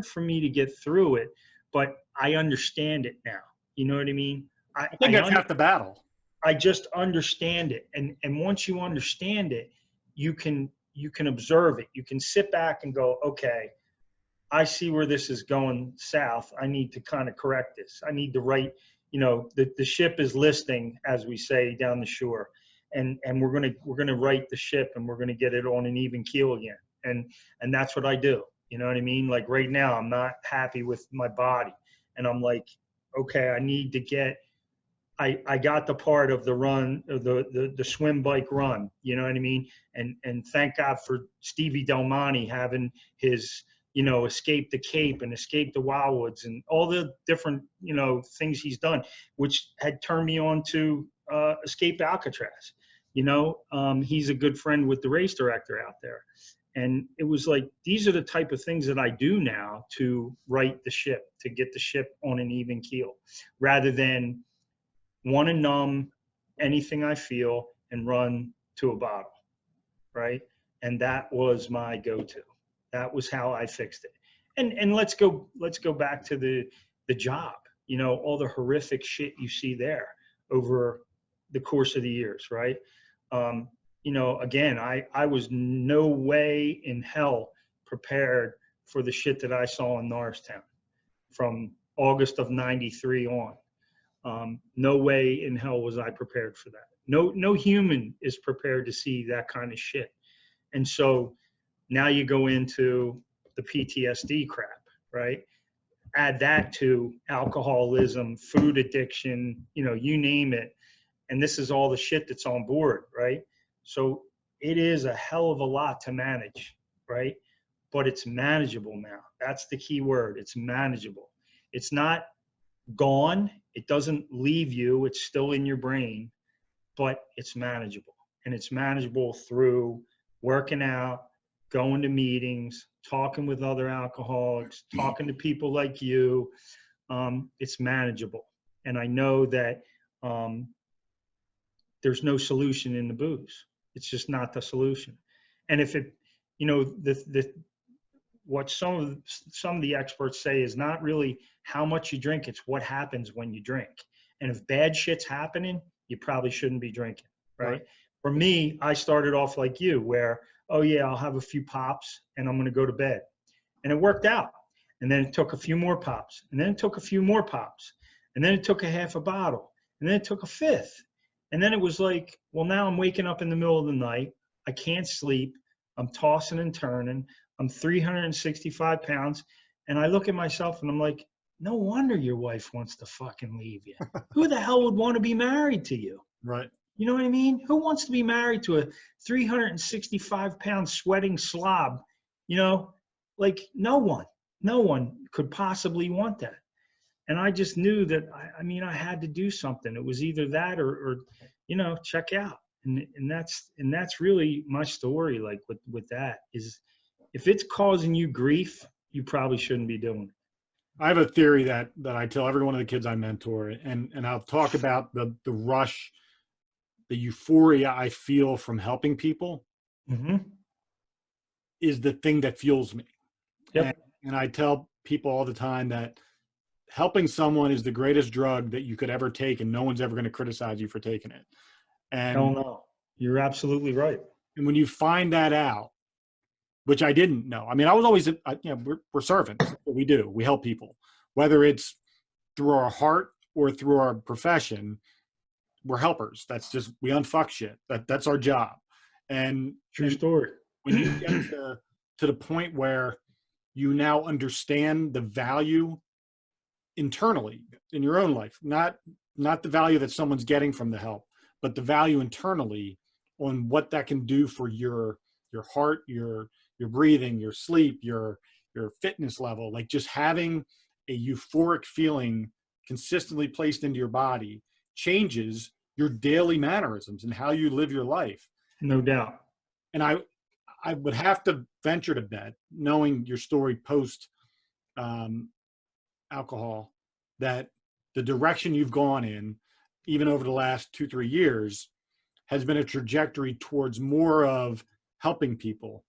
for me to get through it, but I understand it now. You know what I mean? I think that's half the battle. I just understand it. And once you understand it, you can observe it. You can sit back and go, okay, I see where this is going south. I need to kind of correct this. I need to write, the ship is listing, as we say, down the shore. And we're gonna right the ship, and we're gonna get it on an even keel again. And that's what I do. You know what I mean? Like right now, I'm not happy with my body. And I'm like, okay, I need to get, I got the part of the run, the swim bike run, you know what I mean? And thank God for Stevie Del Monte having his, escape the Cape and escape the Wildwoods and all the different, things he's done, which had turned me on to escape Alcatraz. He's a good friend with the race director out there. And it was like, these are the type of things that I do now to right the ship, to get the ship on an even keel, rather than want to numb anything I feel and run to a bottle, right? And that was my go-to. That was how I fixed it. And let's go back to the job, all the horrific shit you see there over the course of the years, right? Again, I was no way in hell prepared for the shit that I saw in Norristown from August of '93 on. No way in hell was I prepared for that. No human is prepared to see that kind of shit. And so now you go into the PTSD crap, right? Add that to alcoholism, food addiction, you name it. And this is all the shit that's on board, right? So it is a hell of a lot to manage, right? But it's manageable now. That's the key word. It's manageable. It's not gone. It doesn't leave you. It's still in your brain, but it's manageable. And it's manageable through working out, going to meetings, talking with other alcoholics, talking to people like you. It's manageable. And I know that there's no solution in the booze. It's just not the solution. And if it, what some of the experts say is not really how much you drink, it's what happens when you drink. And if bad shit's happening, you probably shouldn't be drinking, right? For me, I started off like you, where, oh yeah, I'll have a few pops and I'm going to go to bed. And it worked out. And then it took a few more pops, and then it took a few more pops, and then it took a half a bottle, and then it took a fifth. And then it was like, well, now I'm waking up in the middle of the night. I can't sleep. I'm tossing and turning. I'm 365 pounds. And I look at myself and I'm like, no wonder your wife wants to fucking leave you. Who the hell would want to be married to you? Right. You know what I mean? Who wants to be married to a 365-pound sweating slob? Like no one could possibly want that. And I just knew that, I had to do something. It was either that or check out. And that's really my story. Like with that is, if it's causing you grief, you probably shouldn't be doing it. I have a theory that I tell every one of the kids I mentor, and I'll talk about the rush, the euphoria I feel from helping people is the thing that fuels me. Yep. And I tell people all the time that helping someone is the greatest drug that you could ever take, and no one's ever going to criticize you for taking it. And hell no, you're absolutely right. And when you find that out, which I didn't know. I mean, I was always, we're servants. That's what we do. We help people, whether it's through our heart or through our profession. We're helpers. That's just, we unfuck shit. That's our job. And true story. When you get to the point where you now understand the value internally in your own life, not the value that someone's getting from the help, but the value internally on what that can do for your heart, your breathing, your sleep, your fitness level. Like just having a euphoric feeling consistently placed into your body changes your daily mannerisms and how you live your life. No doubt. And I would have to venture to bet, knowing your story post alcohol, that the direction you've gone in, even over the last 2-3 years, has been a trajectory towards more of helping people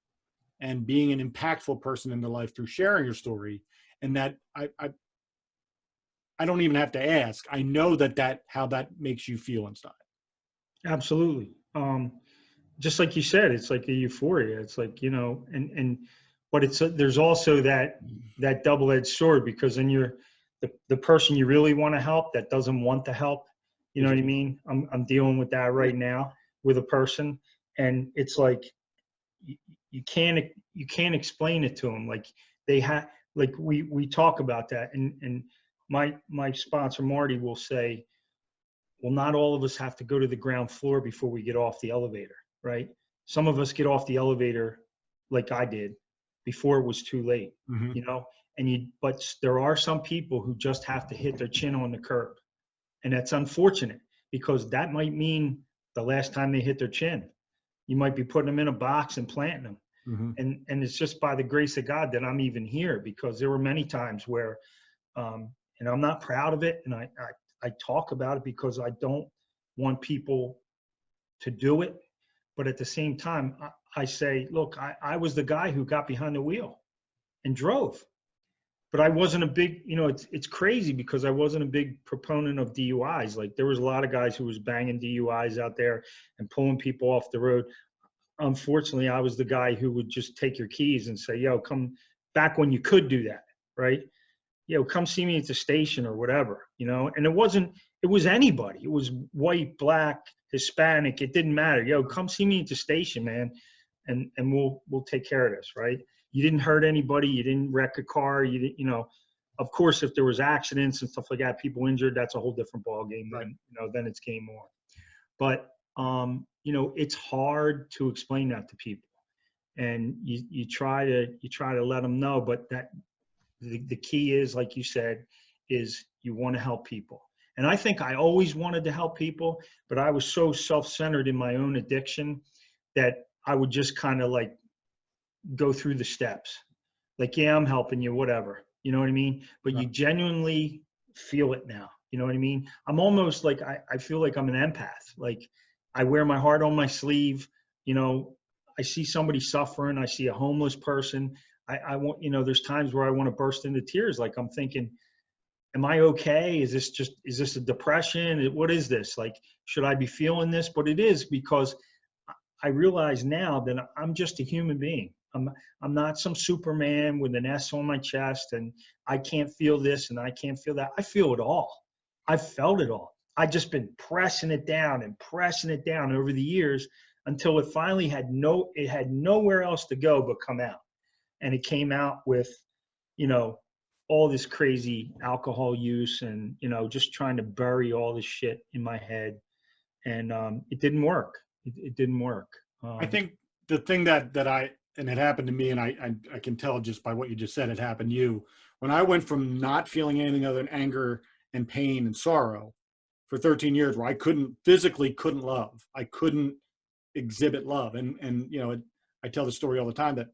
and being an impactful person in their life through sharing your story. And that I don't even have to ask. I know that how that makes you feel inside. Absolutely. Just like you said, it's like a euphoria. It's like, but there's also that double-edged sword, because then you're the person you really want to help that doesn't want to help. You know what I mean? I'm dealing with that right now with a person, and it's like you can't explain it to them. Like we talk about that, and my sponsor Marty will say, well, not all of us have to go to the ground floor before we get off the elevator, right? Some of us get off the elevator like I did before it was too late, but there are some people who just have to hit their chin on the curb. And that's unfortunate, because that might mean the last time they hit their chin. You might be putting them in a box and planting them. Mm-hmm. And it's just by the grace of God that I'm even here, because there were many times where, and I'm not proud of it, and I talk about it because I don't want people to do it. But at the same time, I say, look, I was the guy who got behind the wheel and drove. But I wasn't a big, it's crazy, because I wasn't a big proponent of DUIs. Like, there was a lot of guys who was banging DUIs out there and pulling people off the road. Unfortunately, I was the guy who would just take your keys and say, yo, come back when you could do that, right? Come see me at the station or whatever, and it was anybody. It was white, black, Hispanic. It didn't matter. Come see me at the station, man. And we'll take care of this, right? You didn't hurt anybody. You didn't wreck a car. You didn't, of course, if there was accidents and stuff like that, people injured, that's a whole different ballgame. Right. Then it's game on. But, it's hard to explain that to people. And you try to let them know, but that, the key is, like you said, is you want to help people. And I think I always wanted to help people, but I was so self-centered in my own addiction that I would just kind of like go through the steps. Like, yeah, I'm helping you, whatever. You know what I mean? But you genuinely feel it now. You know what I mean? I'm almost like, I feel like I'm an empath. Like, I wear my heart on my sleeve. I see somebody suffering. I see a homeless person. I want, there's times where I want to burst into tears. Like, I'm thinking, am I okay? Is this a depression? What is this? Like, should I be feeling this? But it is, because I realize now that I'm just a human being. I'm not some Superman with an S on my chest, and I can't feel this and I can't feel that. I feel it all. I've felt it all. I've just been pressing it down over the years until it finally had nowhere else to go but come out. And it came out with, all this crazy alcohol use and, just trying to bury all this shit in my head. And it didn't work. It didn't work. I think the thing that and it happened to me, and I can tell just by what you just said, it happened to you. When I went from not feeling anything other than anger and pain and sorrow for 13 years, where I physically couldn't love, I couldn't exhibit love. And I tell the story all the time that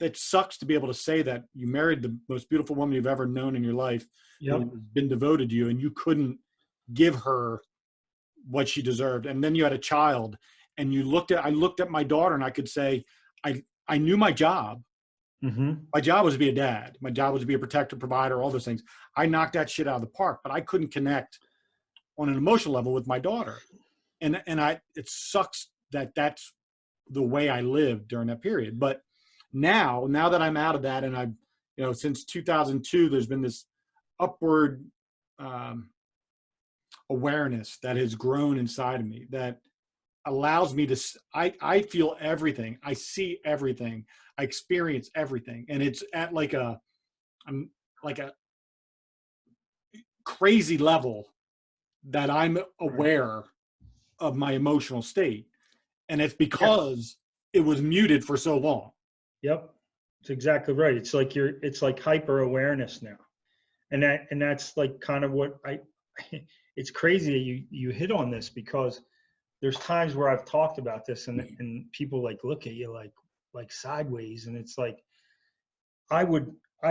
it sucks to be able to say that you married the most beautiful woman you've ever known in your life, who's been devoted to you, and you couldn't give her what she deserved. And then you had a child, and I looked at my daughter, and I could say, I knew my job. Mm-hmm. My job was to be a dad. My job was to be a protector, provider, all those things. I knocked that shit out of the park, but I couldn't connect on an emotional level with my daughter. And it sucks that that's the way I lived during that period. But now that I'm out of that, and I've, since 2002, there's been this upward awareness that has grown inside of me that allows me to, I feel everything. I see everything. I experience everything. And it's at I'm like a crazy level that I'm aware of my emotional state. And it's because it was muted for so long. Yep. It's exactly right. It's like hyper awareness now. And that's like kind of what it's crazy that you hit on this, because there's times where I've talked about this and people like look at you like sideways. And it's like, I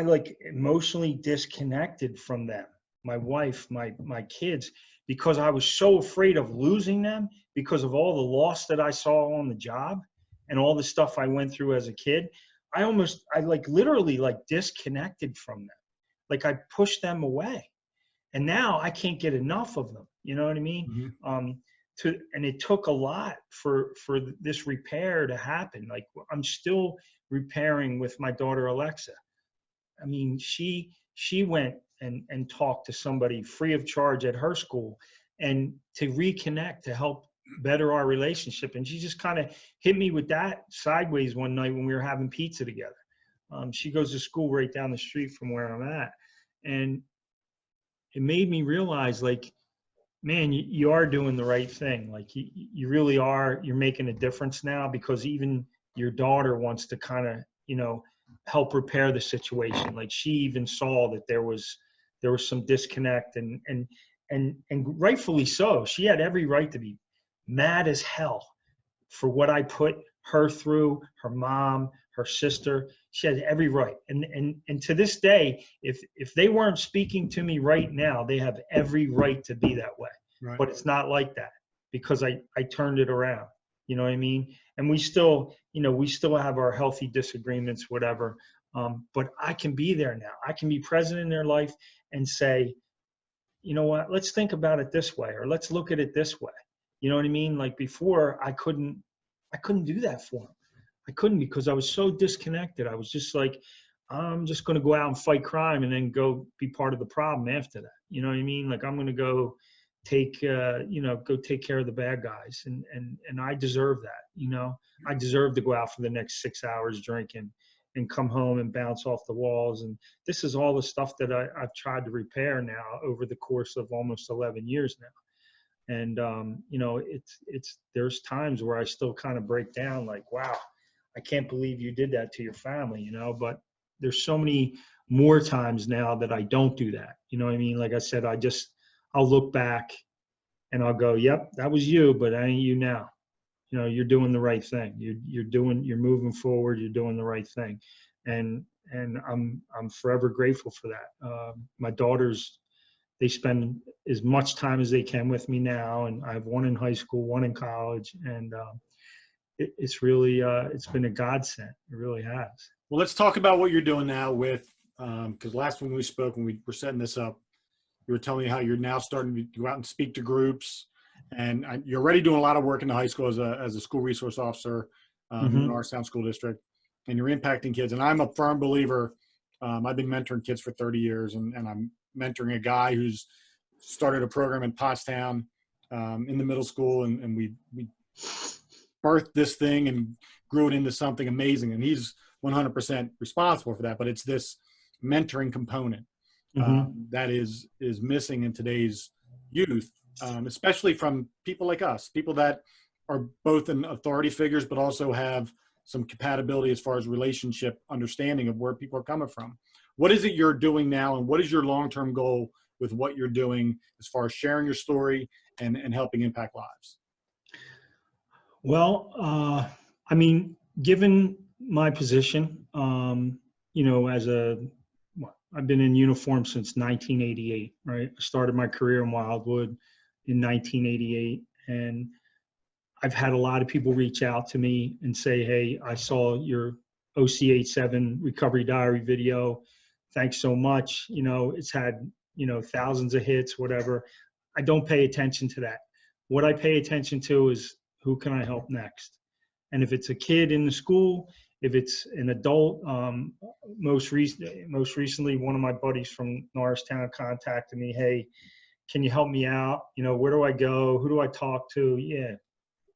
like emotionally disconnected from them, my wife, my kids, because I was so afraid of losing them because of all the loss that I saw on the job. and all the stuff I went through as a kid, I like literally like disconnected from them. Like I pushed them away. And now I can't get enough of them. You know what I mean? Mm-hmm. And it took a lot for this repair to happen. Like I'm still repairing with my daughter, Alexa. I mean, she went and talked to somebody free of charge at her school and to reconnect, to help better our relationship. And she just kind of hit me with that sideways one night when we were having pizza together. She goes to school right down the street from where I'm at. And it made me realize, like, man, you are doing the right thing. Like you really are, you're making a difference now, because even your daughter wants to kind of, help repair the situation. Like she even saw that there was some disconnect, and rightfully so. She had every right to be mad as hell for what I put her through, her mom, her sister. She had every right. And to this day, if they weren't speaking to me right now, they have every right to be that way. Right. But it's not like that, because I turned it around. You know what I mean? And we still have our healthy disagreements, whatever. But I can be there now. I can be present in their life and say, you know what, let's think about it this way, or let's look at it this way. You know what I mean? Like before, I couldn't do that for them. I couldn't, because I was so disconnected. I was just like, I'm just going to go out and fight crime and then go be part of the problem after that. You know what I mean? Like I'm going to go take care of the bad guys. And I deserve that. I deserve to go out for the next 6 hours drinking and come home and bounce off the walls. And this is all the stuff that I've tried to repair now over the course of almost 11 years now. And, there's times where I still kind of break down, like, wow, I can't believe you did that to your family, but there's so many more times now that I don't do that. You know what I mean? Like I said, I'll look back and I'll go, yep, that was you, but I ain't you now. You're doing the right thing. You're moving forward. You're doing the right thing. And I'm forever grateful for that. My daughters, they spend as much time as they can with me now. And I have one in high school, one in college. And it's really, it's been a godsend. It really has. Well, let's talk about what you're doing now with, because last when we spoke, when we were setting this up, you were telling me how you're now starting to go out and speak to groups, and you're already doing a lot of work in the high school as a school resource officer in the Norristown School District, and you're impacting kids. And I'm a firm believer. I've been mentoring kids for 30 years, and I'm mentoring a guy who's started a program in Pottstown in the middle school, and we birthed this thing and grew it into something amazing. And he's 100% responsible for that, but it's this mentoring component that is missing in today's youth, especially from people like us, people that are both in authority figures, but also have some compatibility as far as relationship understanding of where people are coming from. What is it you're doing now, and what is your long-term goal with what you're doing as far as sharing your story and helping impact lives? Well, I mean, given my position, I've been in uniform since 1988, right? I started my career in Wildwood in 1988, and I've had a lot of people reach out to me and say, hey, I saw your OC87 recovery diary video. Thanks so much. It's had, thousands of hits, whatever. I don't pay attention to that. What I pay attention to is, who can I help next? And if it's a kid in the school, if it's an adult, most recently, one of my buddies from Norristown contacted me, hey, can you help me out? Where do I go? Who do I talk to? Yeah,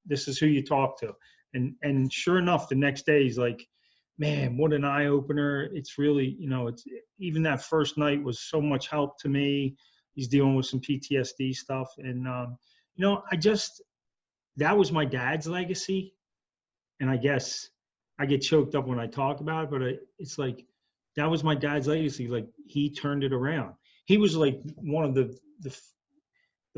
this is who you talk to. And sure enough, the next day he's like, man, what an eye opener. It's really, it's even that first night was so much help to me. He's dealing with some PTSD stuff. And, that was my dad's legacy. And I guess I get choked up when I talk about it, but it's like, that was my dad's legacy. Like, he turned it around. He was like one of the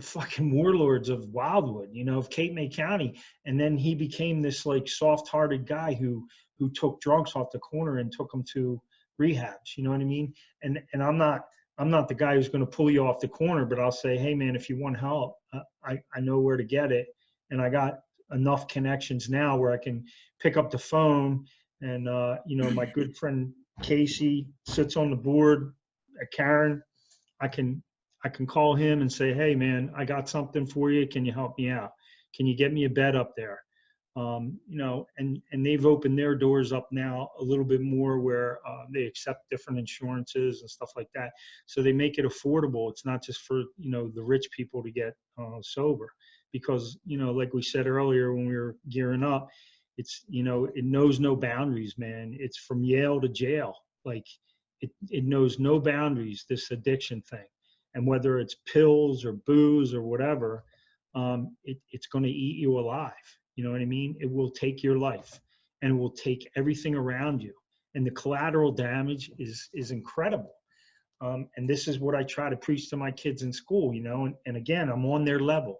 fucking warlords of Wildwood, of Cape May County. And then he became this like soft-hearted guy who took drunks off the corner and took them to rehabs. You know what I mean? And I'm not the guy who's going to pull you off the corner, but I'll say, hey man, if you want help, I know where to get it. And I got enough connections now where I can pick up the phone and, my good friend Casey sits on the board at Karen. I can call him and say, hey man, I got something for you. Can you help me out? Can you get me a bed up there? And they've opened their doors up now a little bit more where they accept different insurances and stuff like that. So they make it affordable. It's not just for, the rich people to get sober because, like we said earlier when we were gearing up, it's, it knows no boundaries, man. It's from Yale to jail. Like it knows no boundaries, this addiction thing. And whether it's pills or booze or whatever, it's going to eat you alive. You know what I mean? It will take your life and it will take everything around you. And the collateral damage is incredible. And this is what I try to preach to my kids in school, and again, I'm on their level.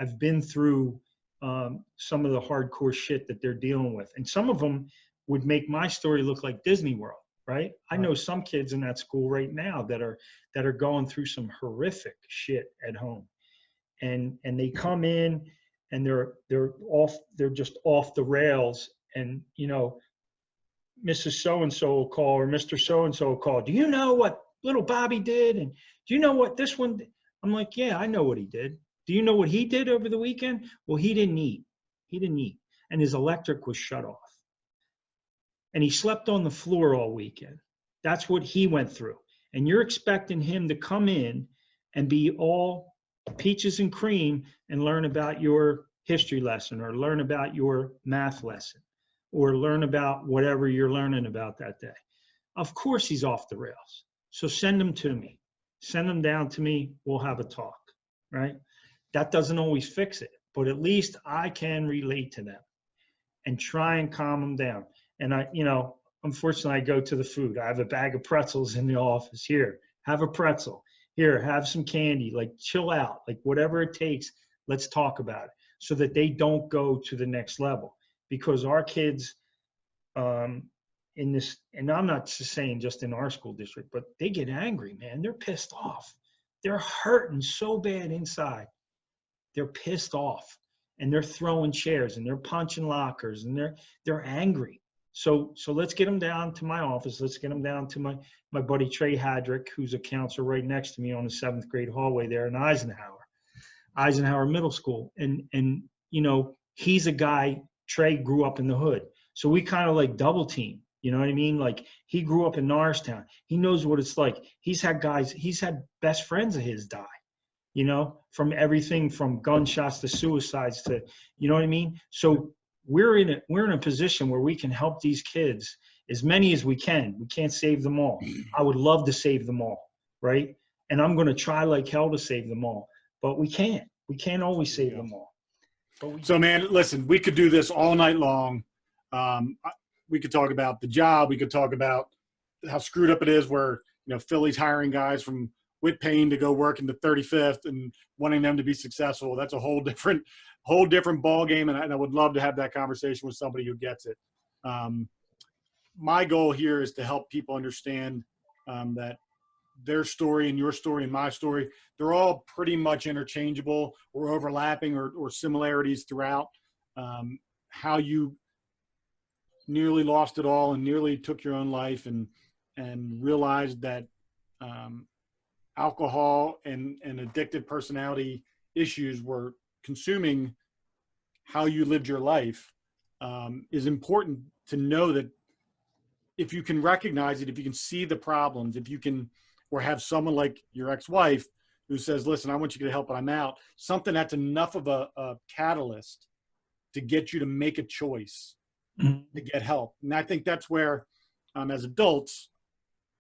I've been through some of the hardcore shit that they're dealing with. And some of them would make my story look like Disney World, right? I know some kids in that school right now that are going through some horrific shit at home. And they come in and they're just off the rails. And, Mrs. So-and-so will call or Mr. So-and-so will call. Do you know what little Bobby did? And do you know what this one did? I'm like, yeah, I know what he did. Do you know what he did over the weekend? Well, he didn't eat. And his electric was shut off. And he slept on the floor all weekend. That's what he went through. And you're expecting him to come in and be all peaches and cream and learn about your history lesson or learn about your math lesson or learn about whatever you're learning about that day. Of course he's off the rails. So send him to me. Send him down to me. We'll have a talk, right? That doesn't always fix it, but at least I can relate to them and try and calm them down. And unfortunately I go to the food. I have a bag of pretzels in the office. Here, have a pretzel. Here, have some candy, like chill out, like whatever it takes, let's talk about it so that they don't go to the next level. Because our kids in this, and I'm not just saying just in our school district, but they get angry, man. They're pissed off. They're hurting so bad inside. They're pissed off and they're throwing chairs and they're punching lockers and they're angry. So let's get them down to my office. Let's get them down to my buddy Trey Hadrick, who's a counselor right next to me on the 7th grade hallway there in Eisenhower Middle School. And he's a guy, Trey grew up in the hood. So we kind of like double team, you know what I mean? Like he grew up in Norristown. He knows what it's like. He's had best friends of his die, from everything from gunshots to suicides to, you know what I mean? So we're in a position where we can help these kids as many as we can. We can't save them all. I would love to save them all, right? And I'm going to try like hell to save them all, but we can't. We can't always save them all. So, man, listen, we could do this all night long. We could talk about the job. We could talk about how screwed up it is where, Philly's hiring guys from Whitpain to go work in the 35th and wanting them to be successful. That's a whole different ball game. And I would love to have that conversation with somebody who gets it. My goal here is to help people understand that their story and your story and my story, they're all pretty much interchangeable or overlapping or similarities throughout. How you nearly lost it all and nearly took your own life and realized that alcohol and addictive personality issues were consuming how you lived your life, is important to know that if you can recognize it, if you can see the problems, if you can, or have someone like your ex-wife who says, listen, I want you to get help, but I'm out, something that's enough of a catalyst to get you to make a choice to get help. And I think that's where, as adults,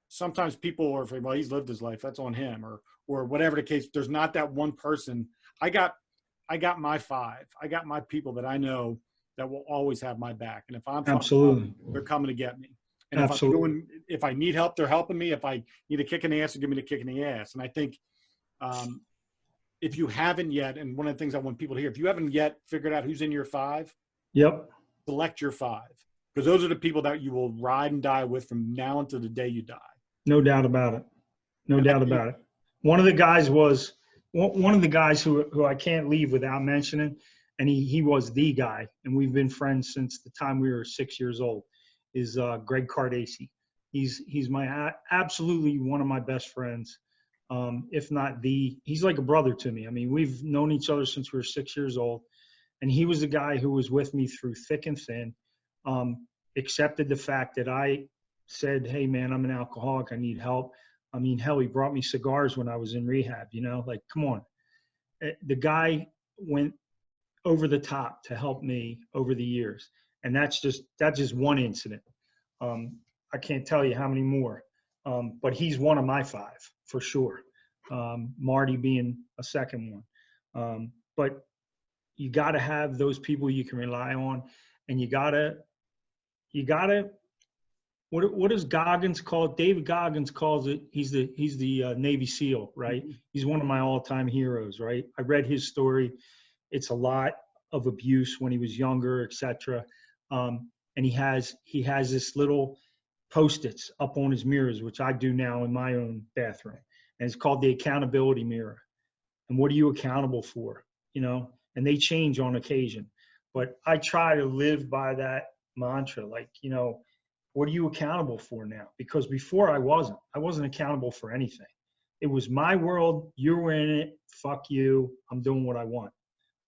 sometimes people are afraid, well, he's lived his life, that's on him, or whatever the case. There's not that one person. I got my 5. I got my people that I know that will always have my back. And if I'm absolutely, they're coming to get me. And absolutely, if I need help, they're helping me. If I need a kick in the ass, they give me the kick in the ass. And I think if you haven't yet, and one of the things I want people to hear, if you haven't yet figured out who's in your 5, yep, select your 5, because those are the people that you will ride and die with from now until the day you die. No doubt about it. No doubt about it. One of the guys who I can't leave without mentioning, and he was the guy, and we've been friends since the time we were 6 years old, is Greg Cardacy. He's my absolutely one of my best friends, if not he's like a brother to me. I mean, we've known each other since we were 6 years old, and he was the guy who was with me through thick and thin, accepted the fact that I said, hey man, I'm an alcoholic, I need help. I mean, hell, he brought me cigars when I was in rehab, you know, like, come on. The guy went over the top to help me over the years. And that's just one incident. I can't tell you how many more, but he's one of my 5 for sure. Marty being a second one. But you got to have those people you can rely on, and you got to, what does Goggins call it? David Goggins calls it, he's the Navy SEAL, right? Mm-hmm. He's one of my all-time heroes, right? I read his story. It's a lot of abuse when he was younger, etc. And he has this little Post-its up on his mirrors, which I do now in my own bathroom. And it's called the accountability mirror. And what are you accountable for? You know, and they change on occasion. But I try to live by that mantra, like, you know, what are you accountable for now? Because before I wasn't accountable for anything. It was my world. You were in it. Fuck you. I'm doing what I want.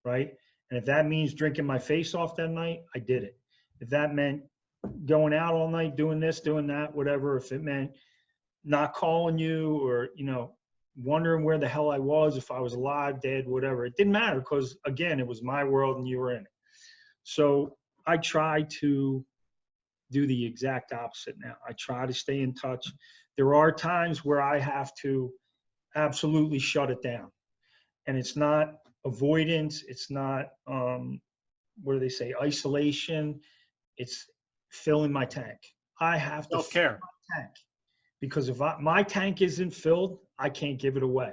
Right. And if that means drinking my face off that night, I did it. If that meant going out all night, doing this, doing that, whatever, if it meant not calling you or, you know, wondering where the hell I was, if I was alive, dead, whatever, it didn't matter, because again, it was my world and you were in it. So I try to do the exact opposite now. I try to stay in touch. There are times where I have to absolutely shut it down, and it's not avoidance. It's not, what do they say, isolation. It's filling my tank. I have to self-care. Fill my tank, because if my tank isn't filled, I can't give it away.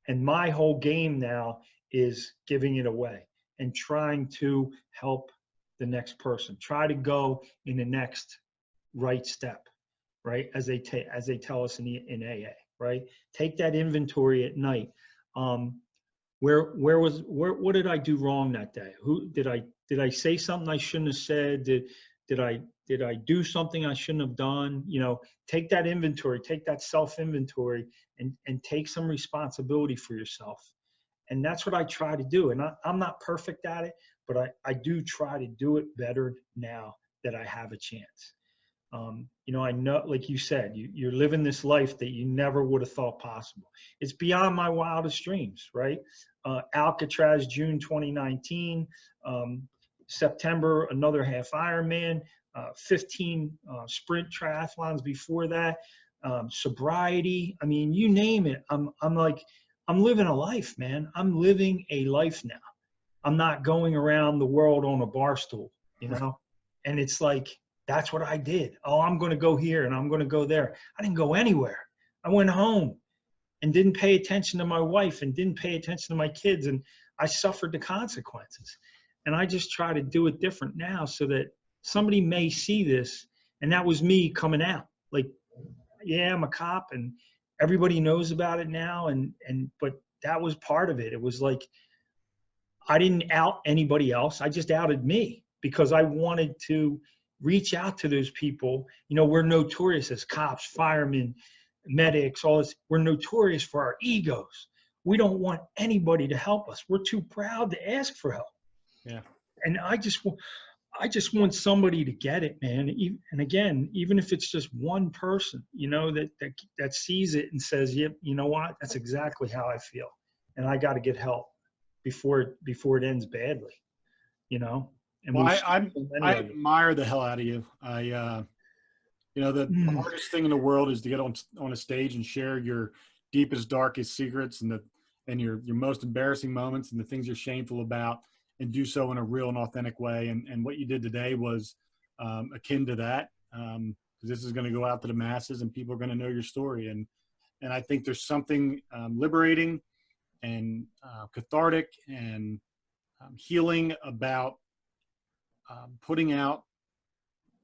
And my whole game now is giving it away and trying to help the next person. Try to go in the next right step, right? As they tell us in AA, right? Take that inventory at night. What did I do wrong that day? Who did I say something I shouldn't have said? Did I do something I shouldn't have done? You know, take that inventory, take that self-inventory, and take some responsibility for yourself. And that's what I try to do. And I'm not perfect at it, but I do try to do it better now that I have a chance. You know, I know, like you said, you're living this life that you never would have thought possible. It's beyond my wildest dreams, right? Alcatraz, June 2019. September, another half Ironman, 15 sprint triathlons before that, sobriety. I mean, you name it. I'm living a life, man. I'm living a life now. I'm not going around the world on a bar stool, you know? And it's like, that's what I did. Oh, I'm going to go here and I'm going to go there. I didn't go anywhere. I went home and didn't pay attention to my wife and didn't pay attention to my kids. And I suffered the consequences. And I just try to do it different now so that somebody may see this. And that was me coming out. Like, yeah, I'm a cop and everybody knows about it now. But that was part of it. It was like, I didn't out anybody else. I just outed me because I wanted to reach out to those people. You know, we're notorious as cops, firemen, medics, all this. We're notorious for our egos. We don't want anybody to help us. We're too proud to ask for help. Yeah. And I just want somebody to get it, man. And again, even if it's just one person, you know, that sees it and says, yep, you know what? That's exactly how I feel. And I got to get help before it ends badly, you know? And well, I admire the hell out of you. You know, the hardest thing in the world is to get on a stage and share your deepest, darkest secrets and your most embarrassing moments and the things you're shameful about, and do so in a real and authentic way. And what you did today was akin to that. Because this is going to go out to the masses and people are going to know your story. And I think there's something liberating and cathartic and healing about putting out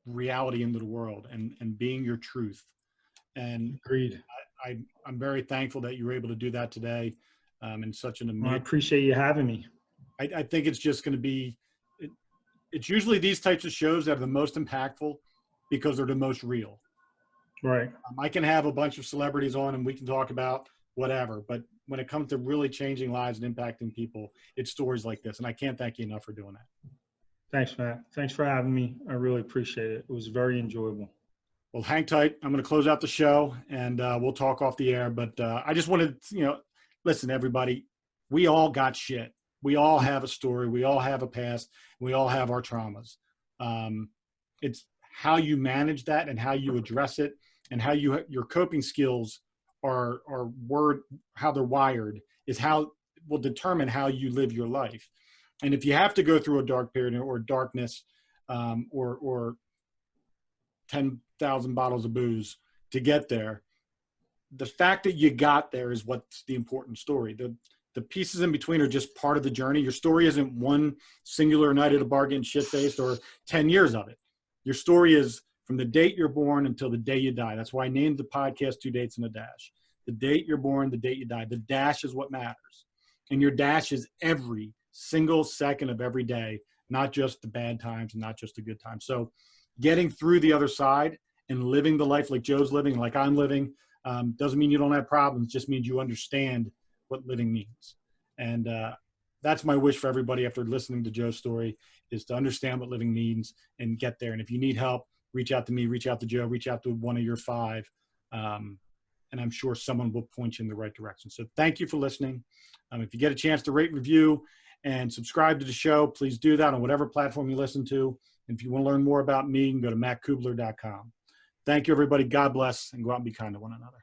reality into the world and being your truth. And agreed. I'm very thankful that you were able to do that today in such an amazing. Well, I appreciate you having me. I think it's just going to be, it's usually these types of shows that are the most impactful because they're the most real. Right. I can have a bunch of celebrities on and we can talk about whatever, but when it comes to really changing lives and impacting people, it's stories like this. And I can't thank you enough for doing that. Thanks, Matt. Thanks for having me. I really appreciate it. It was very enjoyable. Well, hang tight. I'm going to close out the show and we'll talk off the air. But I just wanted to, listen, everybody, we all got shit. We all have a story. We all have a past. We all have our traumas. It's how you manage that and how you address it and how your coping skills are how they're wired is how will determine how you live your life. And if you have to go through a dark period or darkness or 10,000 bottles of booze to get there, the fact that you got there is what's the important story. The pieces in between are just part of the journey. Your story isn't one singular night at a bar getting shit-faced or 10 years of it. Your story is from the date you're born until the day you die. That's why I named the podcast 2 Dates and a Dash. The date you're born, the date you die. The dash is what matters. And your dash is every single second of every day, not just the bad times and not just the good times. So getting through the other side and living the life like Joe's living, like I'm living, doesn't mean you don't have problems, just means you understand what living means. And that's my wish for everybody after listening to Joe's story, is to understand what living means and get there. And if you need help, reach out to me, reach out to Joe, reach out to one of your 5. And I'm sure someone will point you in the right direction. So thank you for listening. If you get a chance to rate, review, and subscribe to the show, please do that on whatever platform you listen to. And if you want to learn more about me, you can go to mattcubbler.com. Thank you, everybody. God bless, and go out and be kind to one another.